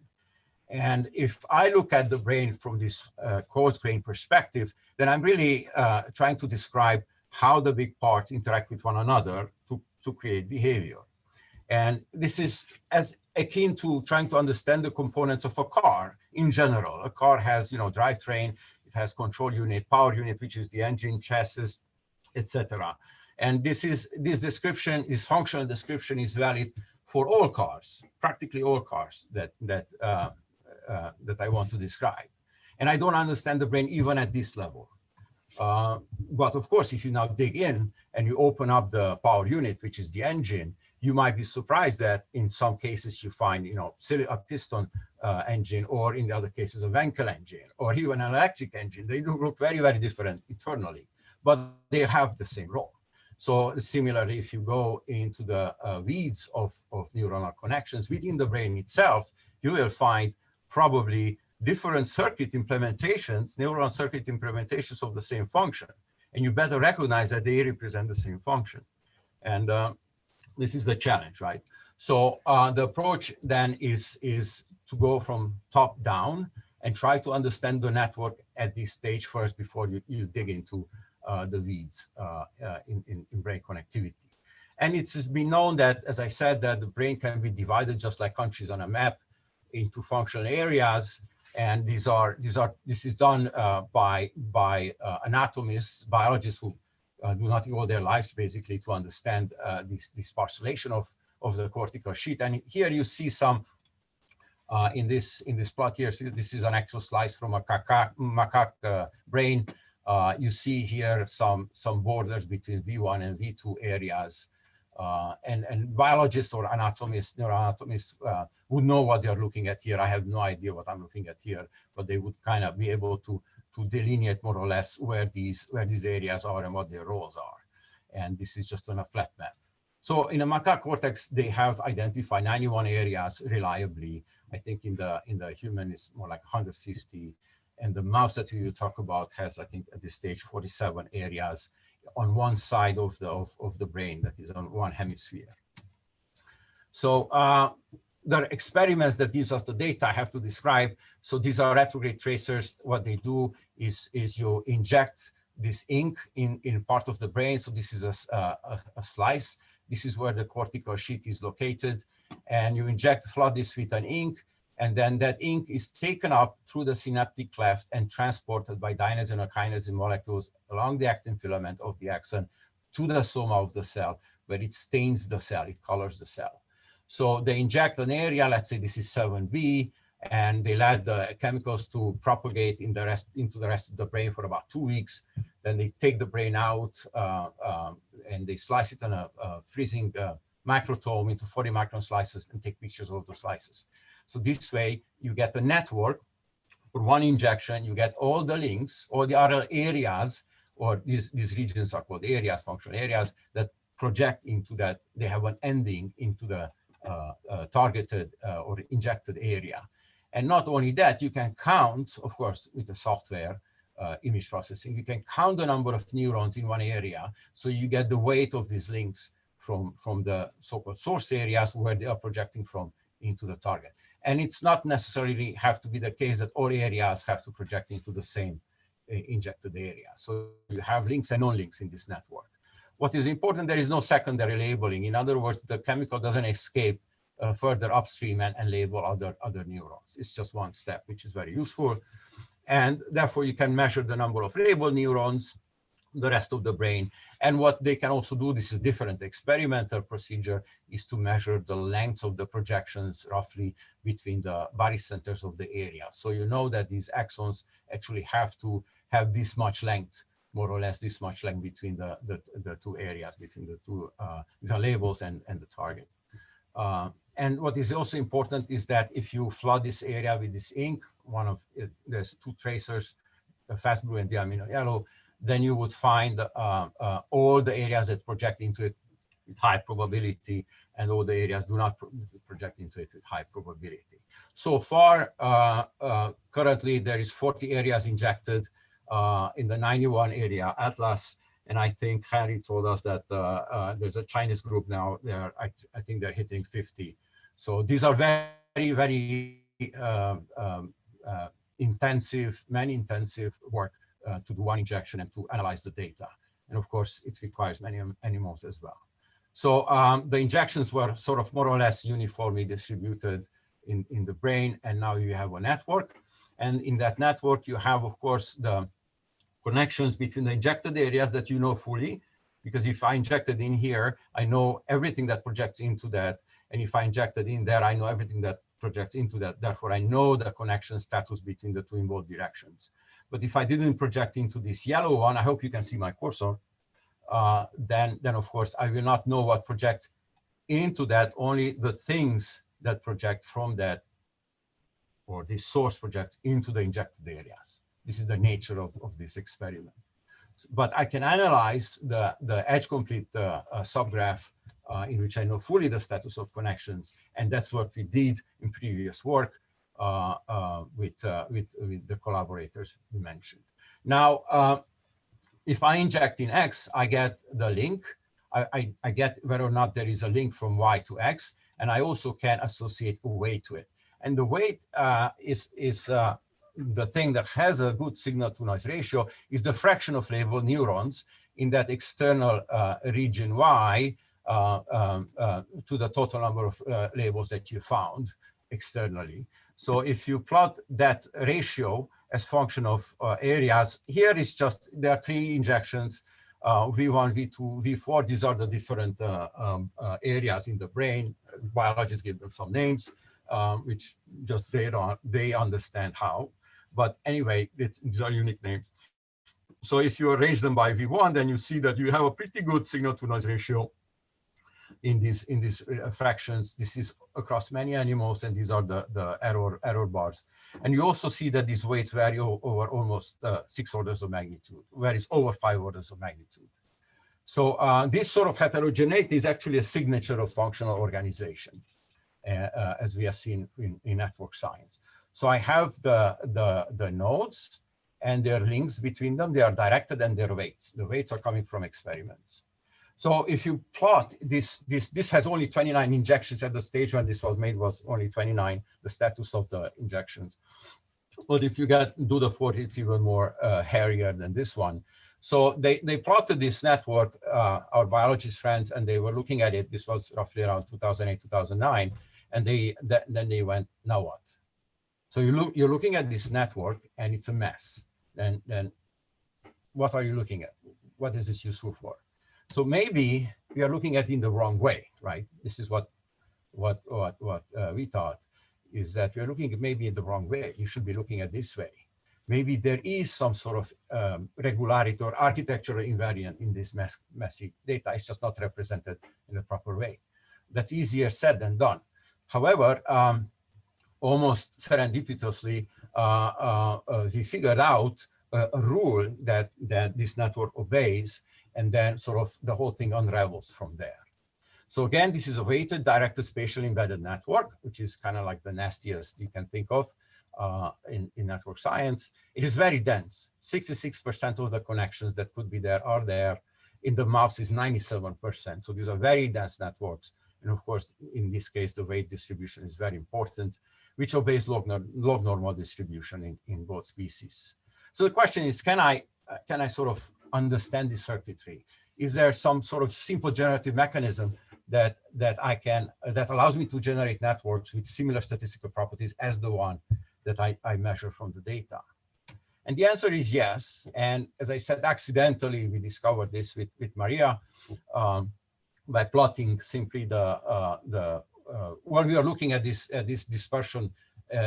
And if I look at the brain from this coarse grain perspective, then I'm really trying to describe how the big parts interact with one another to create behavior. And this is as akin to trying to understand the components of a car in general. A car has, drivetrain, it has control unit, power unit, which is the engine, chassis, etc. And this description, this functional description, is valid for all cars, practically all cars that I want to describe. And I don't understand the brain even at this level. But of course, if you now dig in and you open up the power unit, which is the engine, you might be surprised that in some cases you find, a piston engine, or in the other cases a Wankel engine, or even an electric engine. They do look very, very different internally, but they have the same role. So similarly, if you go into the weeds of neuronal connections within the brain itself, you will find probably different circuit implementations, neural circuit implementations of the same function. And you better recognize that they represent the same function. And this is the challenge, right? So the approach then is to go from top down and try to understand the network at this stage first before you dig into the weeds in brain connectivity. And it's been known that, as I said, that the brain can be divided just like countries on a map into functional areas. And this is done by anatomists, biologists who do nothing all their lives basically to understand this parcellation of the cortical sheet. And here you see some in this plot here. So this is an actual slice from a macaque brain. You see here some borders between V1 and V2 areas. And biologists or anatomists, neuroanatomists would know what they're looking at here. I have no idea what I'm looking at here, but they would kind of be able to delineate more or less where these areas are and what their roles are. And this is just on a flat map. So in the macaque cortex, they have identified 91 areas reliably. I think in the human it's more like 150. And the mouse that we will talk about has, I think, at this stage, 47 areas on one side of the brain, that is on one hemisphere. So there are experiments that gives us the data I have to describe. So these are retrograde tracers. What they do is you inject this ink in part of the brain. So this is a slice. This is where the cortical sheet is located. And you flood this with an ink. And then that ink is taken up through the synaptic cleft and transported by dynesin or kinesin molecules along the actin filament of the axon to the soma of the cell, where it stains the cell, it colors the cell. So they inject an area, let's say this is 7B, and they let the chemicals to propagate into the rest of the brain for about 2 weeks. Then they take the brain out and they slice it on a freezing microtome into 40 micron slices and take pictures of the slices. So this way you get a network for one injection, you get all the links, all the other areas, or these regions are called areas, functional areas that project into that, they have an ending into the targeted or injected area. And not only that, you can count, of course, with the software image processing, you can count the number of neurons in one area. So you get the weight of these links from the so-called source areas where they are projecting from into the target. And it's not necessarily have to be the case that all areas have to project into the same injected area. So you have links and non-links in this network. What is important, there is no secondary labeling. In other words, the chemical doesn't escape further upstream and label other neurons. It's just one step, which is very useful. And therefore, you can measure the number of labeled neurons, the rest of the brain. And what they can also do, this is different. The experimental procedure is to measure the length of the projections roughly between the barycenters of the area. So you know that these axons actually have to have this much length, more or less this much length between the two areas, between the two the labels and the target. And what is also important is that if you flood this area with this ink, there's two tracers, the fast blue and the amino yellow, then you would find all the areas that project into it with high probability, and all the areas do not project into it with high probability. So far, currently there is 40 areas injected in the 91 area atlas. And I think Harry told us that there's a Chinese group now. I think they're hitting 50. So these are very, very intensive, man-intensive work to do one injection and to analyze the data. And of course, it requires many animals as well. So the injections were sort of more or less uniformly distributed in the brain. And now you have a network. And in that network, you have, of course, the connections between the injected areas that you know fully, because if I injected in here, I know everything that projects into that. And if I injected in there, I know everything that projects into that. Therefore, I know the connection status between the two in both directions. But if I didn't project into this yellow one, I hope you can see my cursor, then of course, I will not know what projects into that, only the things that project from that, or the source projects into the injected areas. This is the nature of this experiment. But I can analyze the edge-complete subgraph in which I know fully the status of connections. And that's what we did in previous work with the collaborators we mentioned. Now, if I inject in X, I get the link. I get whether or not there is a link from Y to X. And I also can associate a weight to it. And the weight is the thing that has a good signal-to-noise ratio is the fraction of labeled neurons in that external region Y to the total number of labels that you found externally. So if you plot that ratio as function of areas, here is just, there are 3 injections, V1, V2, V4. These are the different areas in the brain. Biologists give them some names, which just they understand how. But anyway, these are unique names. So if you arrange them by V1, then you see that you have a pretty good signal-to-noise ratio in these fractions. This is across many animals, and these are the error bars. And you also see that these weights vary over almost 6 orders of magnitude, varies over 5 orders of magnitude. So this sort of heterogeneity is actually a signature of functional organization, as we have seen in network science. So I have the nodes and their links between them. They are directed, and their weights. The weights are coming from experiments. So if you plot this has only 29 injections at the stage when this was made, was only 29, the status of the injections. But if you do the 40, it's even more hairier than this one. So they plotted this network, our biologist friends, and they were looking at it. This was roughly around 2008, 2009. And then they went, now what? So you're looking at this network, and it's a mess. Then what are you looking at? What is this useful for? So maybe we are looking at it in the wrong way, right? This is what we thought, is that we are looking at maybe in the wrong way. You should be looking at this way. Maybe there is some sort of regularity or architectural invariant in this messy data. It's just not represented in the proper way. That's easier said than done. However, almost serendipitously, we figured out a rule that this network obeys, and then sort of the whole thing unravels from there. So again, this is a weighted directed spatial embedded network, which is kind of like the nastiest you can think of in network science. It is very dense. 66% of the connections that could be there are there. In the mouse is 97%. So these are very dense networks. And of course, in this case, the weight distribution is very important, which obeys log normal distribution in both species. So the question is, can I sort of understand this circuitry? Is there some sort of simple generative mechanism that allows me to generate networks with similar statistical properties as the one that I measure from the data? And the answer is yes. And as I said, accidentally, we discovered this with Maria by plotting simply well, we are looking at this dispersion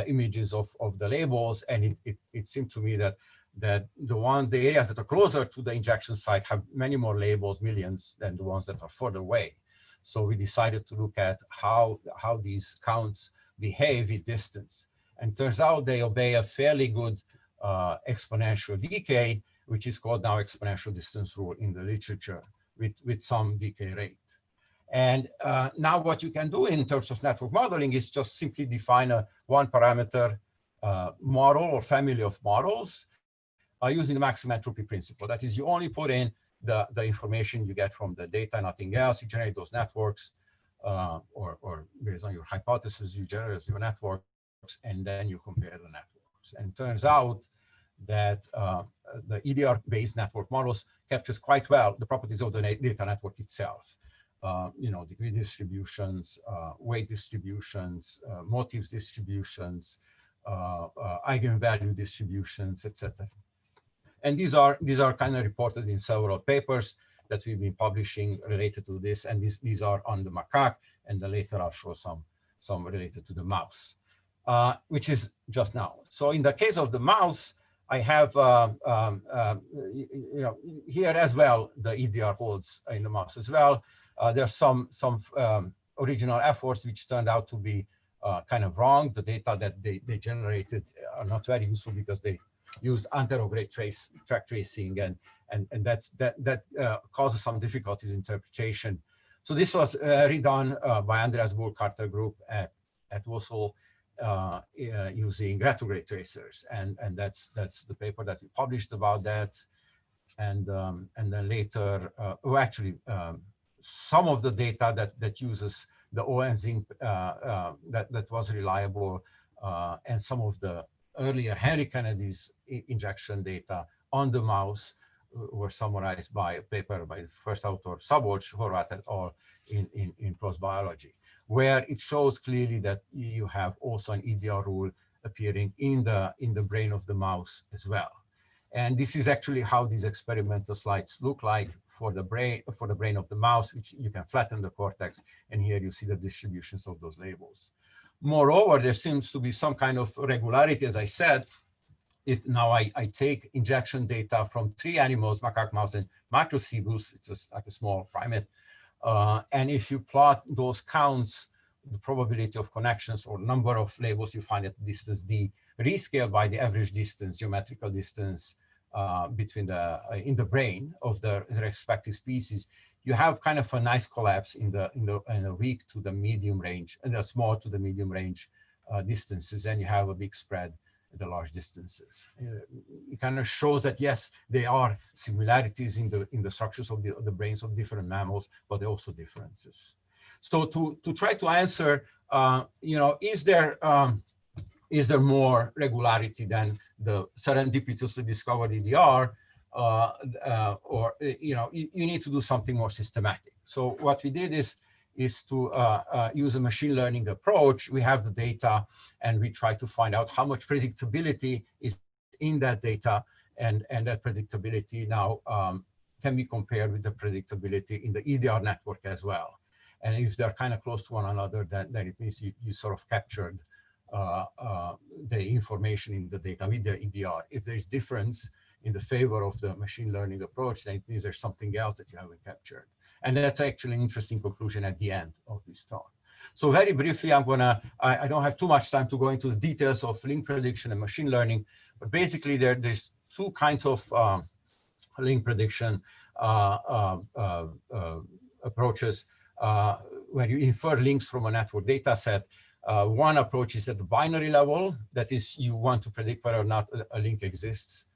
images of the labels, and it seemed to me that the areas that are closer to the injection site have many more labels, millions, than the ones that are further away. So we decided to look at how these counts behave with distance. And turns out they obey a fairly good exponential decay, which is called now exponential distance rule in the literature with some decay rate. And now what you can do in terms of network modeling is just simply define a one parameter model or family of models using the maximum entropy principle. That is, you only put in the information you get from the data, nothing else. You generate those networks, or based on your hypothesis, you generate your networks, and then you compare the networks. And it turns out that the EDR-based network models captures quite well the properties of the data network itself. Degree distributions, weight distributions, motives distributions, eigenvalue distributions, etc. And these are kind of reported in several papers that we've been publishing related to this, and these are on the macaque, and then later I'll show some related to the mouse, which is just now. So in the case of the mouse, I have here as well the EDR holds in the mouse as well. There are some original efforts which turned out to be kind of wrong. The data that they generated are not very useful because they use anterograde track tracing, and that causes some difficulties in interpretation. So this was redone by Andreas Burkhardt group at WSL using retrograde tracers, and that's the paper that we published about that. And then later, some of the data that uses the ON-zinc that was reliable, and some of the earlier Henry Kennedy's injection data on the mouse were summarized by a paper by the first author, Szabolcs, Horváth et al. in PLOS Biology, where it shows clearly that you have also an EDR rule appearing in the brain of the mouse as well. And this is actually how these experimental slides look like for the brain of the mouse, which you can flatten the cortex, and here you see the distributions of those labels. Moreover, there seems to be some kind of regularity, as I said. If now I take injection data from 3 animals, macaque, mouse, and macrocebus, it's just like a small primate, and if you plot those counts, the probability of connections or number of labels you find at distance d, rescaled by the average distance, geometrical distance between in the brain of the respective species, you have kind of a nice collapse in the weak to the medium range and the small to the medium range distances, and you have a big spread at the large distances. It kind of shows that yes, there are similarities in the structures of the brains of different mammals, but there are also differences. So to try to answer, is there more regularity than the serendipitously discovered EDR, or you need to do something more systematic. So what we did is to use a machine learning approach. We have the data, and we try to find out how much predictability is in that data, and that predictability now can be compared with the predictability in the EDR network as well. And if they're kind of close to one another, then it means you sort of captured the information in the data with the EDR. If there is difference in the favor of the machine learning approach, then it means there's something else that you haven't captured. And that's actually an interesting conclusion at the end of this talk. So very briefly, I don't have too much time to go into the details of link prediction and machine learning, but basically there's two kinds of link prediction approaches where you infer links from a network data set. One approach is at the binary level, that is, you want to predict whether or not a link exists.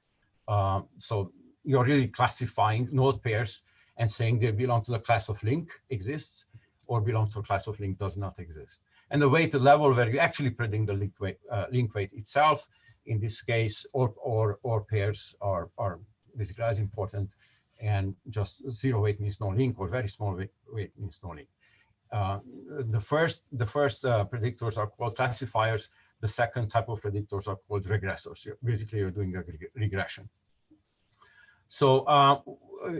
So you're really classifying node pairs and saying they belong to the class of link exists or belong to a class of link does not exist. And the weighted level where you actually predict the link weight itself, in this case, or pairs are basically as important, and just zero weight means no link, or very small weight means no link. The first predictors are called classifiers. The second type of predictors are called regressors. Basically, you're doing a regression. So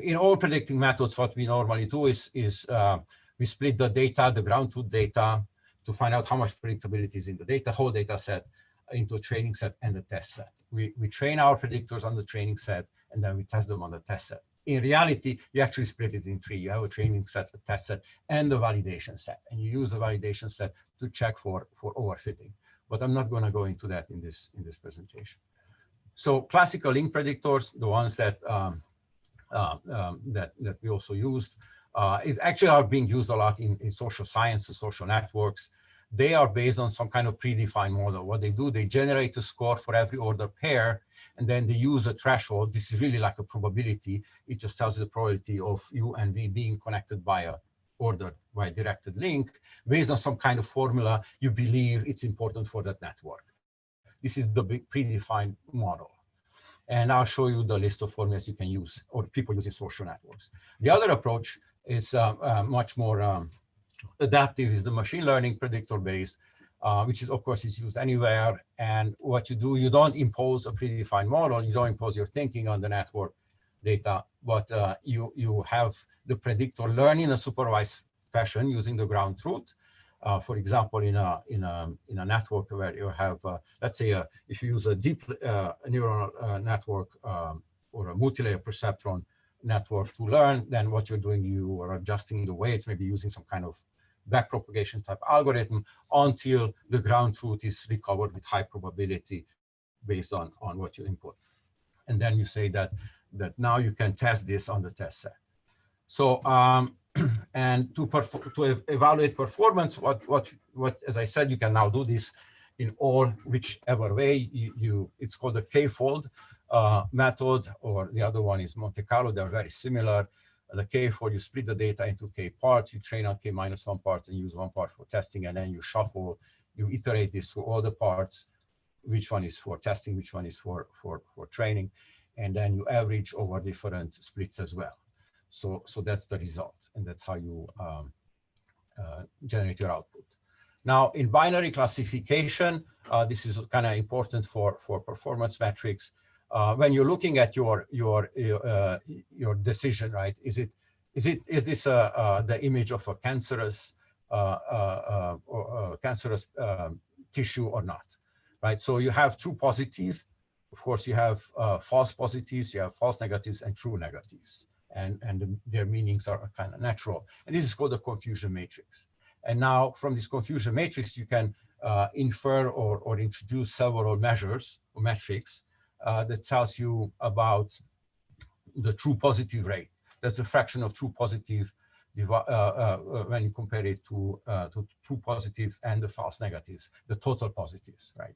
in all predicting methods, what we normally do is we split the data, the ground truth data, to find out how much predictability is in the data, whole data set, into a training set and a test set. We train our predictors on the training set, and then we test them on the test set. In reality, you actually split it in three. You have a training set, a test set, and a validation set. And you use the validation set to check for overfitting. But I'm not going to go into that in this presentation. So classical link predictors, the ones that that we also used, it actually are being used a lot in social sciences, social networks. They are based on some kind of predefined model. What they do, they generate a score for every order pair, and then they use a threshold. This is really like a probability. It just tells you the probability of U and V being connected by a directed link. Based on some kind of formula, you believe it's important for that network. This is the big predefined model. And I'll show you the list of formulas you can use, or people use in social networks. The other approach is much more adaptive, is the machine learning predictor based, which is, of course, is used anywhere. And what you do, you don't impose a predefined model, you don't impose your thinking on the network data, but you have the predictor learn in a supervised fashion using the ground truth. For example, in a network where you have, let's say, if you use a deep neural network or a multi-layer perceptron network to learn, then what you're doing, you are adjusting the weights, maybe using some kind of backpropagation type algorithm until the ground truth is recovered with high probability based on what you input. And then you say that now you can test this on the test set. So and to evaluate performance, what as I said, you can now do this in whichever way it's called the k-fold method, or the other one is Monte Carlo. They're very similar. The k-fold, you split the data into k parts, you train on k-1 parts and use one part for testing, and then you shuffle, you iterate this through all the parts, which one is for testing, which one is for training, and then you average over different splits as well. So that's the result, and that's how you generate your output. Now, in binary classification, this is kind of important for performance metrics. When you're looking at your decision, right? Is this the image of a cancerous tissue or not, right? So you have true positive. Of course, you have false positives, you have false negatives, and true negatives. And their meanings are kind of natural. And this is called the confusion matrix. And now from this confusion matrix, you can infer or introduce several measures or metrics that tells you about the true positive rate. That's the fraction of true positive when you compare it to true positive and the false negatives, the total positives, right?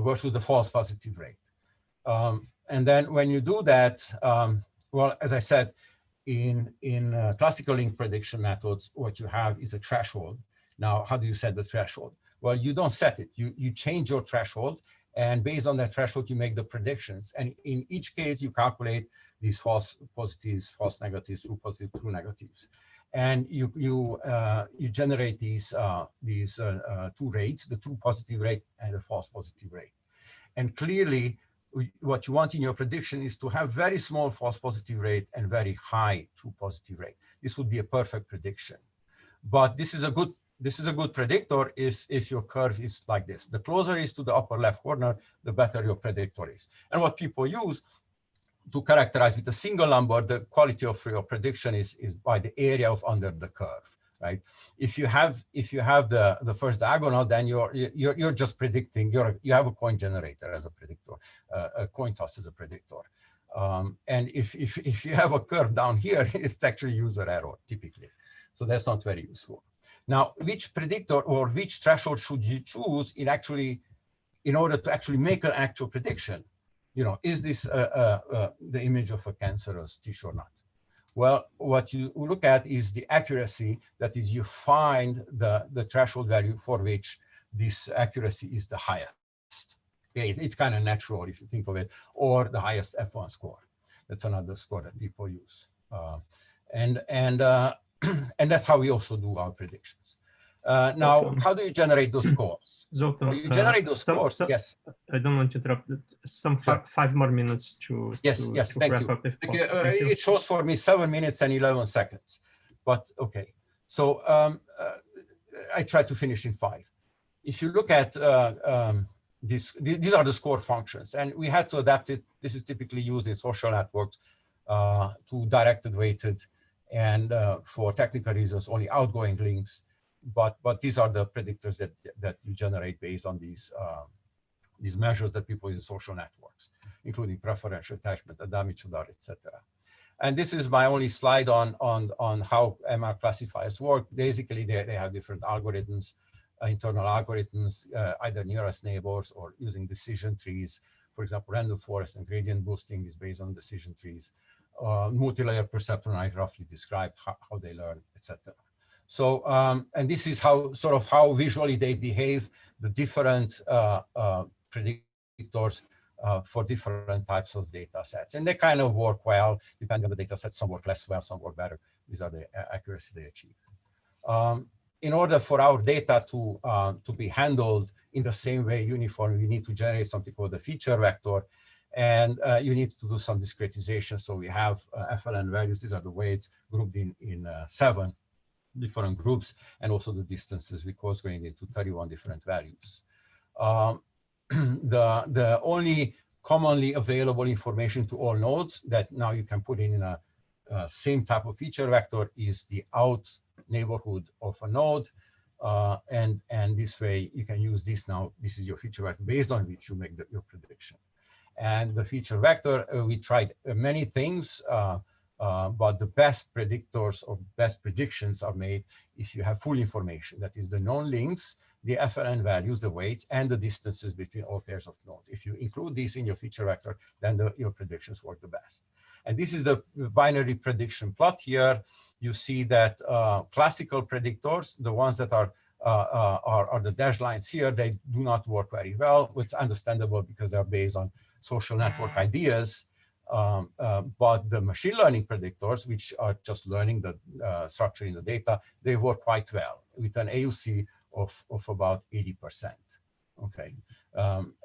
Versus the false positive rate. And then when you do that, well, as I said, in classical link prediction methods, what you have is a threshold. Now, how do you set the threshold? Well, you don't set it. You change your threshold, and based on that threshold, you make the predictions. And in each case, you calculate these false positives, false negatives, true positive, true negatives, and you generate these two rates: the true positive rate and the false positive rate. And clearly, what you want in your prediction is to have very small false positive rate and very high true positive rate. This would be a perfect prediction. But this is a good predictor if your curve is like this. The closer it is to the upper left corner, the better your predictor is. And what people use to characterize with a single number, the quality of your prediction is by the area of under the curve, right? If you have the first diagonal, then you're just predicting. You have a coin generator as a predictor, a coin toss as a predictor. And if you have a curve down here, it's actually user error typically. So that's not very useful. Now, which predictor or which threshold should you choose in order to actually make an actual prediction? You know, is this the image of a cancerous tissue or not? Well, what you look at is the accuracy. That is, you find the threshold value for which this accuracy is the highest. Okay, it's kind of natural if you think of it, or the highest F1 score. That's another score that people use. And that's how we also do our predictions. Now, how do you generate those scores? Zoltán, you generate those scores, yes. I don't want to interrupt. Some five more minutes to thank you. It shows for me 7 minutes and 11 seconds, but okay. So I try to finish in 5. If you look at these are the score functions, and we had to adapt it. This is typically used in social networks to directed weighted, and for technical reasons, only outgoing links. But these are the predictors that you generate based on these measures that people use in social networks, including preferential attachment, damage odor, etc. And this is my only slide on how MR classifiers work. Basically, they have different algorithms, internal algorithms, either nearest neighbors or using decision trees. For example, random forest and gradient boosting is based on decision trees. Multi-layer perceptron, I roughly described how they learn, etc. So, and this is how visually they behave, the different predictors for different types of data sets. And they kind of work well, depending on the data set. Some work less well, some work better. These are the accuracy they achieve. In order for our data to be handled in the same way uniformly, we need to generate something called a feature vector. And you need to do some discretization. So we have FLN values. These are the weights grouped in 7 different groups, and also the distances, because going into 31 different values. The only commonly available information to all nodes that now you can put in a same type of feature vector is the out neighborhood of a node. And this way you can use this now. This is your feature vector based on which you make your prediction. And the feature vector, we tried many things, but the best predictors or best predictions are made if you have full information. That is the known links, the FLN values, the weights, and the distances between all pairs of nodes. If you include these in your feature vector, then your predictions work the best. And this is the binary prediction plot here. You see that classical predictors, the ones that are the dashed lines here, they do not work very well. It's understandable because they're based on social network ideas. But the machine learning predictors, which are just learning the structure in the data, they work quite well with an AUC of about 80%. Okay,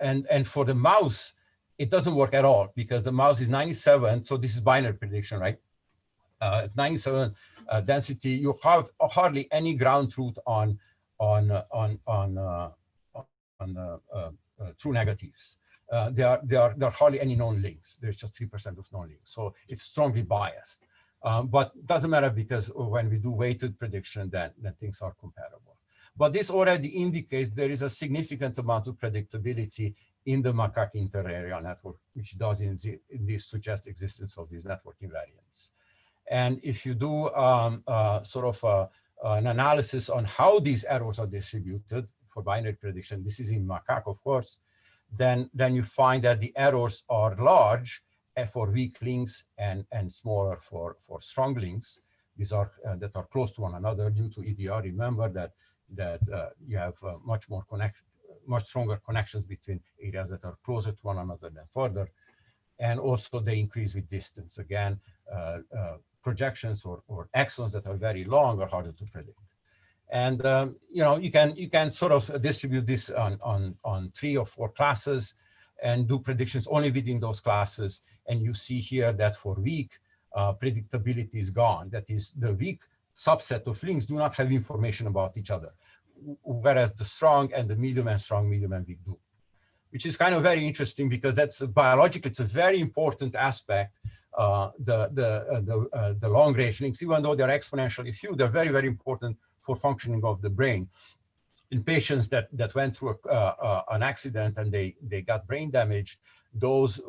and for the mouse, it doesn't work at all because the mouse is 97. So this is binary prediction, right? 97 density, you have hardly any ground truth on true negatives. There are hardly any known links. There's just 3% of known links. So it's strongly biased. But doesn't matter because when we do weighted prediction, then things are comparable. But this already indicates there is a significant amount of predictability in the macaque interareal network, which does indeed suggest existence of these network invariants. And if you do an analysis on how these errors are distributed for binary prediction, this is in macaque, of course, then you find that the errors are large for weak links and smaller for strong links. These are that are close to one another due to EDR. Remember that you have much stronger connections between areas that are closer to one another than further, and also they increase with distance. Again, projections or axons that are very long are harder to predict. And you can sort of distribute this on 3 or 4 classes and do predictions only within those classes. And you see here that for weak, predictability is gone. That is, the weak subset of links do not have information about each other, whereas the strong and the medium and strong, medium and weak do. which is kind of very interesting because that's biologically, it's a very important aspect. The long range links, even though they're exponentially few, they're very, very important for functioning of the brain. In patients that went through an accident and they got brain damage, those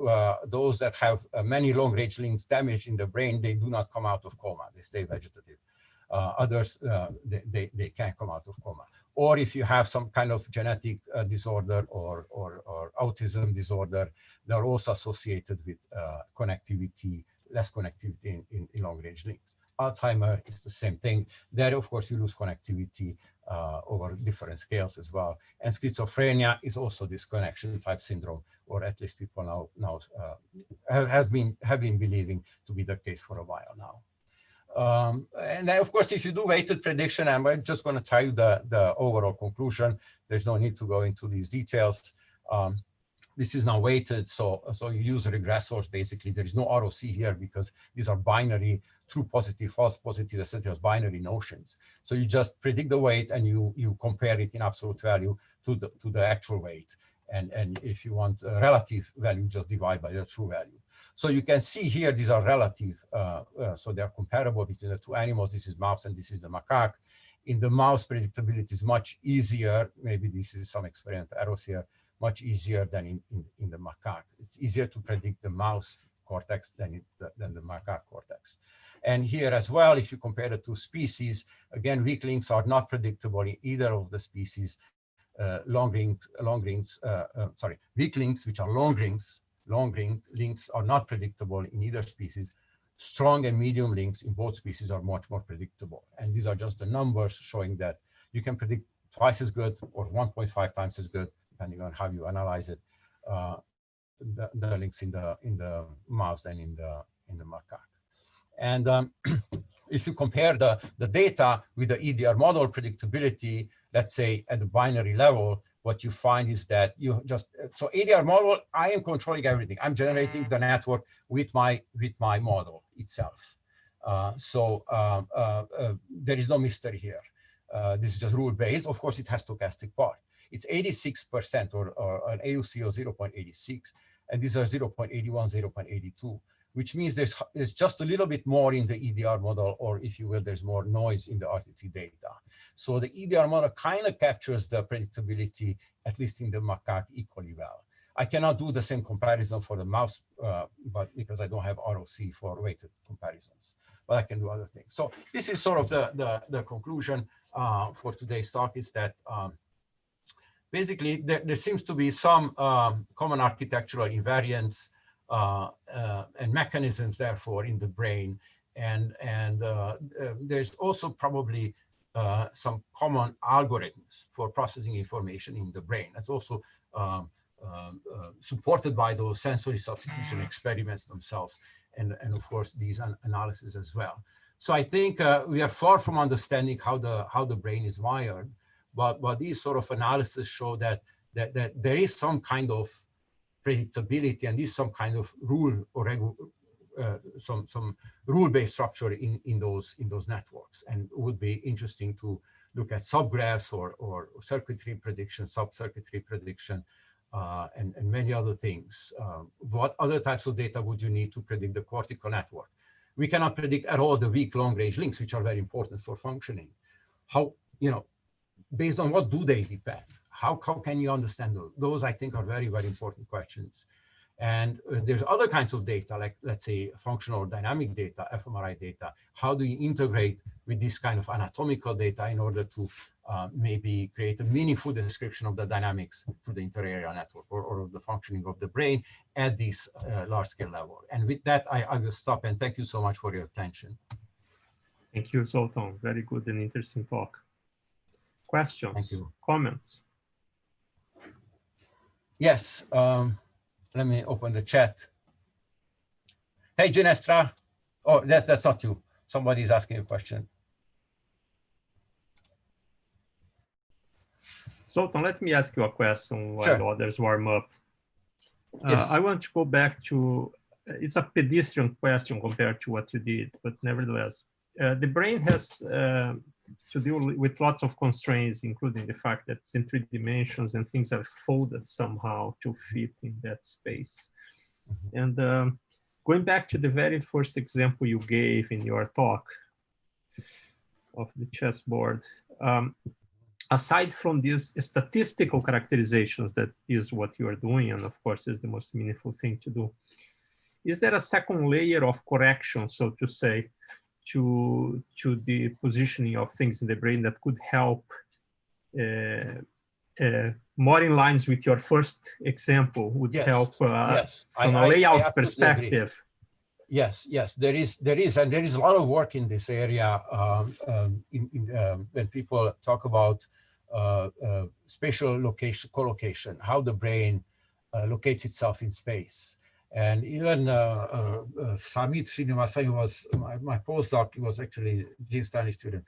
that have many long range links damage in the brain, they do not come out of coma, they stay vegetative. Others, they can't come out of coma. Or if you have some kind of genetic disorder or autism disorder, they're also associated with connectivity, less connectivity in long range links. Alzheimer is the same thing. There, of course, you lose connectivity over different scales as well. And schizophrenia is also this connection type syndrome, or at least people now have been believing to be the case for a while now. And then, of course, if you do weighted prediction, I'm just going to tell you the overall conclusion. There's no need to go into these details. This is now weighted, so you use regressors. Basically, there is no ROC here because these are binary, true positive, false positive, etc. as binary notions. So you just predict the weight and you compare it in absolute value to the actual weight. And if you want a relative value, just divide by the true value. So you can see here, these are relative. So they're comparable between the two animals. This is mouse and this is the macaque. In the mouse, predictability is much easier. Maybe this is some experiment arrows here, much easier than in the macaque. It's easier to predict the mouse cortex than the macaque cortex. And here as well, if you compare the two species, again, weak links are not predictable in either of the species. Weak links, which are long ring links are not predictable in either species. Strong and medium links in both species are much more predictable. And these are just the numbers showing that you can predict twice as good or 1.5 times as good, depending on how you analyze it, the links in the mouse and in the macaque. And if you compare the data with the EDR model predictability, let's say at the binary level, what you find is that you just, so ADR model, I am controlling everything. I'm generating the network with my model itself. There is no mystery here. This is just rule-based. Of course, it has stochastic part. It's 86% or an AUC of 0.86, and these are 0.81, 0.82, which means there's just a little bit more in the EDR model, or if you will, there's more noise in the RTT data. So the EDR model kind of captures the predictability, at least in the macaque, equally well. I cannot do the same comparison for the mouse, but because I don't have ROC for weighted comparisons, but I can do other things. So this is sort of the conclusion for today's talk, is that basically there seems to be some common architectural invariants and mechanisms, therefore, in the brain. And there's also probably some common algorithms for processing information in the brain. That's also supported by those sensory substitution experiments themselves, and of course these analyses as well. So I think we are far from understanding how the brain is wired, but these sort of analysis show that there is some kind of predictability, and this some kind of rule or some rule-based structure in those networks. And it would be interesting to look at subgraphs or circuitry prediction, sub-circuitry prediction, and many other things. What other types of data would you need to predict the cortical network? We cannot predict at all the weak long-range links, which are very important for functioning. How, based on what do they depend? How can you understand those? Those, I think, are very, very important questions. And there's other kinds of data, like, let's say, functional or dynamic data, fMRI data. How do you integrate with this kind of anatomical data in order to maybe create a meaningful description of the dynamics to the interarea network or of the functioning of the brain at this large-scale level? And with that, I will stop, and thank you so much for your attention. Thank you, Zoltán. Very good and interesting talk. Questions? Thank you. Comments? Yes. Let me open the chat. Hey, Ginestra. Oh, that's not you. Somebody is asking a question. Zoltán, let me ask you a question while Sure. others warm up. Yes. I want to go back to, it's a pedestrian question compared to what you did, but nevertheless, the brain has to deal with lots of constraints, including the fact that it's in 3 dimensions and things are folded somehow to fit in that space. And going back to the very first example you gave in your talk of the chessboard, aside from these statistical characterizations, that is what you are doing, and of course is the most meaningful thing to do, is there a second layer of correction, so to say, to the positioning of things in the brain that could help more in lines with your first example, would help from a layout perspective? Agree. Yes, there is, and there is a lot of work in this area when people talk about spatial location, collocation, how the brain locates itself in space. And even Samit Srinivasa, who was my postdoc, he was actually a Ginestra student,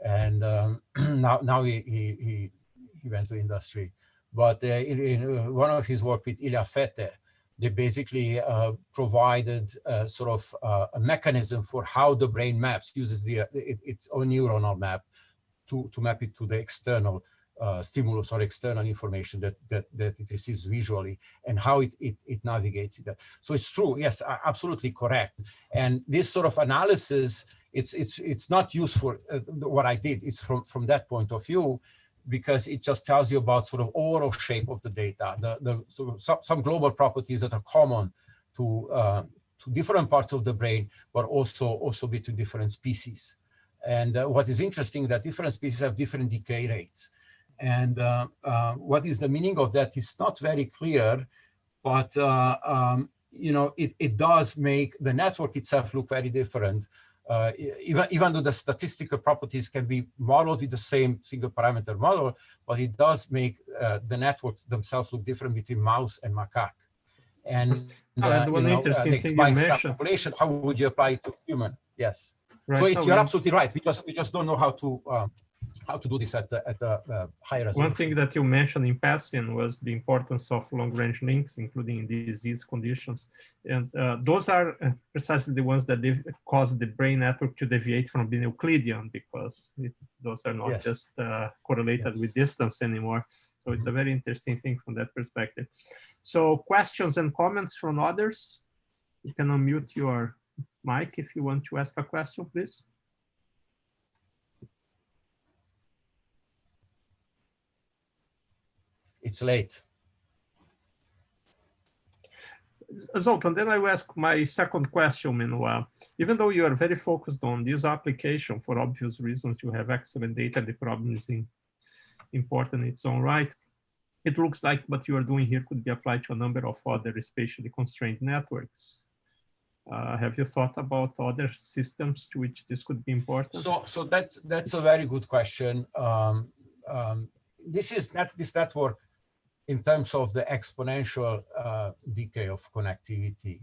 and now he went to industry. But in one of his work with Ilya Fete, they basically provided sort of a mechanism for how the brain maps, uses its own neuronal map to map it to the external stimulus or external information that it receives visually, and how it navigates it. So it's true, yes, absolutely correct. And this sort of analysis, it's not useful. What I did is from that point of view, because it just tells you about sort of overall shape of the data, sort of some global properties that are common to different parts of the brain, but also between different species. And what is interesting, that different species have different decay rates. And what is the meaning of that is not very clear, but you know, it does make the network itself look very different. Even though the statistical properties can be modeled with the same single parameter model, but it does make the networks themselves look different between mouse and macaque. And one interesting thing you mentioned, how would you apply it to human? Yes. Right. So you're absolutely right. We just don't know how to do this at the higher resolution. One thing that you mentioned in passing was the importance of long-range links, including in disease conditions. And those are precisely the ones that cause the brain network to deviate from being Euclidean, because those are not just correlated with distance anymore. So it's a very interesting thing from that perspective. So questions and comments from others? You can unmute your mic if you want to ask a question, please. It's late. Zoltán, then I will ask my second question meanwhile. Even though you are very focused on this application for obvious reasons, you have excellent data, the problem is important in its own right. It looks like what you are doing here could be applied to a number of other spatially constrained networks. Have you thought about other systems to which this could be important? So that's a very good question. This network, in terms of the exponential decay of connectivity,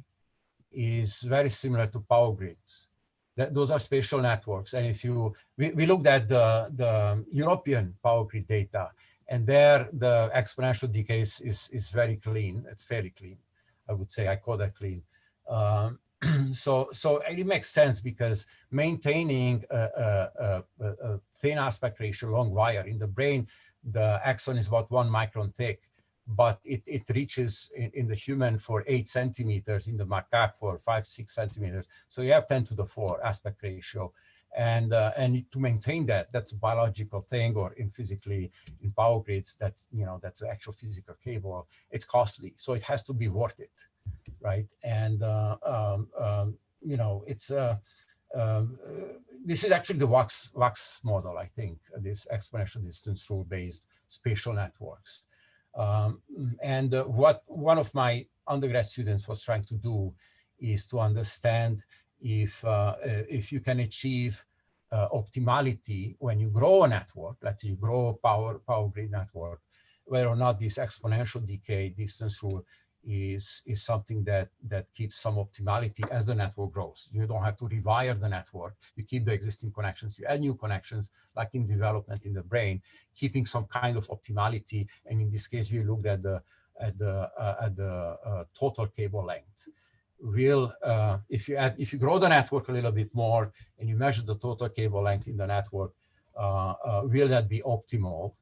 is very similar to power grids. Those are spatial networks. And if we looked at the European power grid data, and there the exponential decay is very clean. It's fairly clean, I would say. I call that clean. So it makes sense, because maintaining a thin aspect ratio, long wire in the brain, the axon is about 1 micron thick, but it reaches in the human for 8 centimeters, in the macaque for 5-6 centimeters. So you have 10 to the 4 aspect ratio. And to maintain that's a biological thing, or in power grids, that's the actual physical cable. It's costly, so it has to be worth it, right? And it's this is actually the WAX model, I think, this exponential distance rule based spatial networks. And what one of my undergrad students was trying to do is to understand if you can achieve optimality when you grow a network, let's say you grow a power grid network, whether or not this exponential decay distance rule is something that keeps some optimality as the network grows. You don't have to rewire the network. You keep the existing connections. You add new connections, like in development in the brain, keeping some kind of optimality. And in this case, we looked at the total cable length. If you grow the network a little bit more and you measure the total cable length in the network, will that be optimal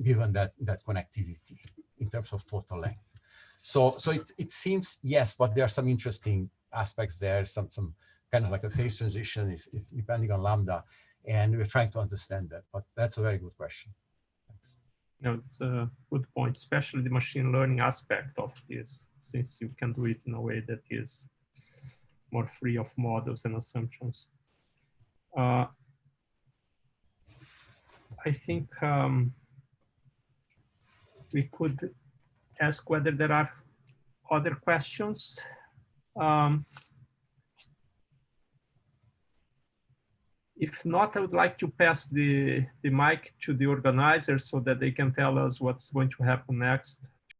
given that connectivity in terms of total length? So it seems yes, but there are some interesting aspects there, some kind of like a phase transition if depending on lambda, and we're trying to understand that. But that's a very good question. Thanks. No, it's a good point, especially the machine learning aspect of this, since you can do it in a way that is more free of models and assumptions. I think we could ask whether there are other questions. If not, I would like to pass the mic to the organizers so that they can tell us what's going to happen next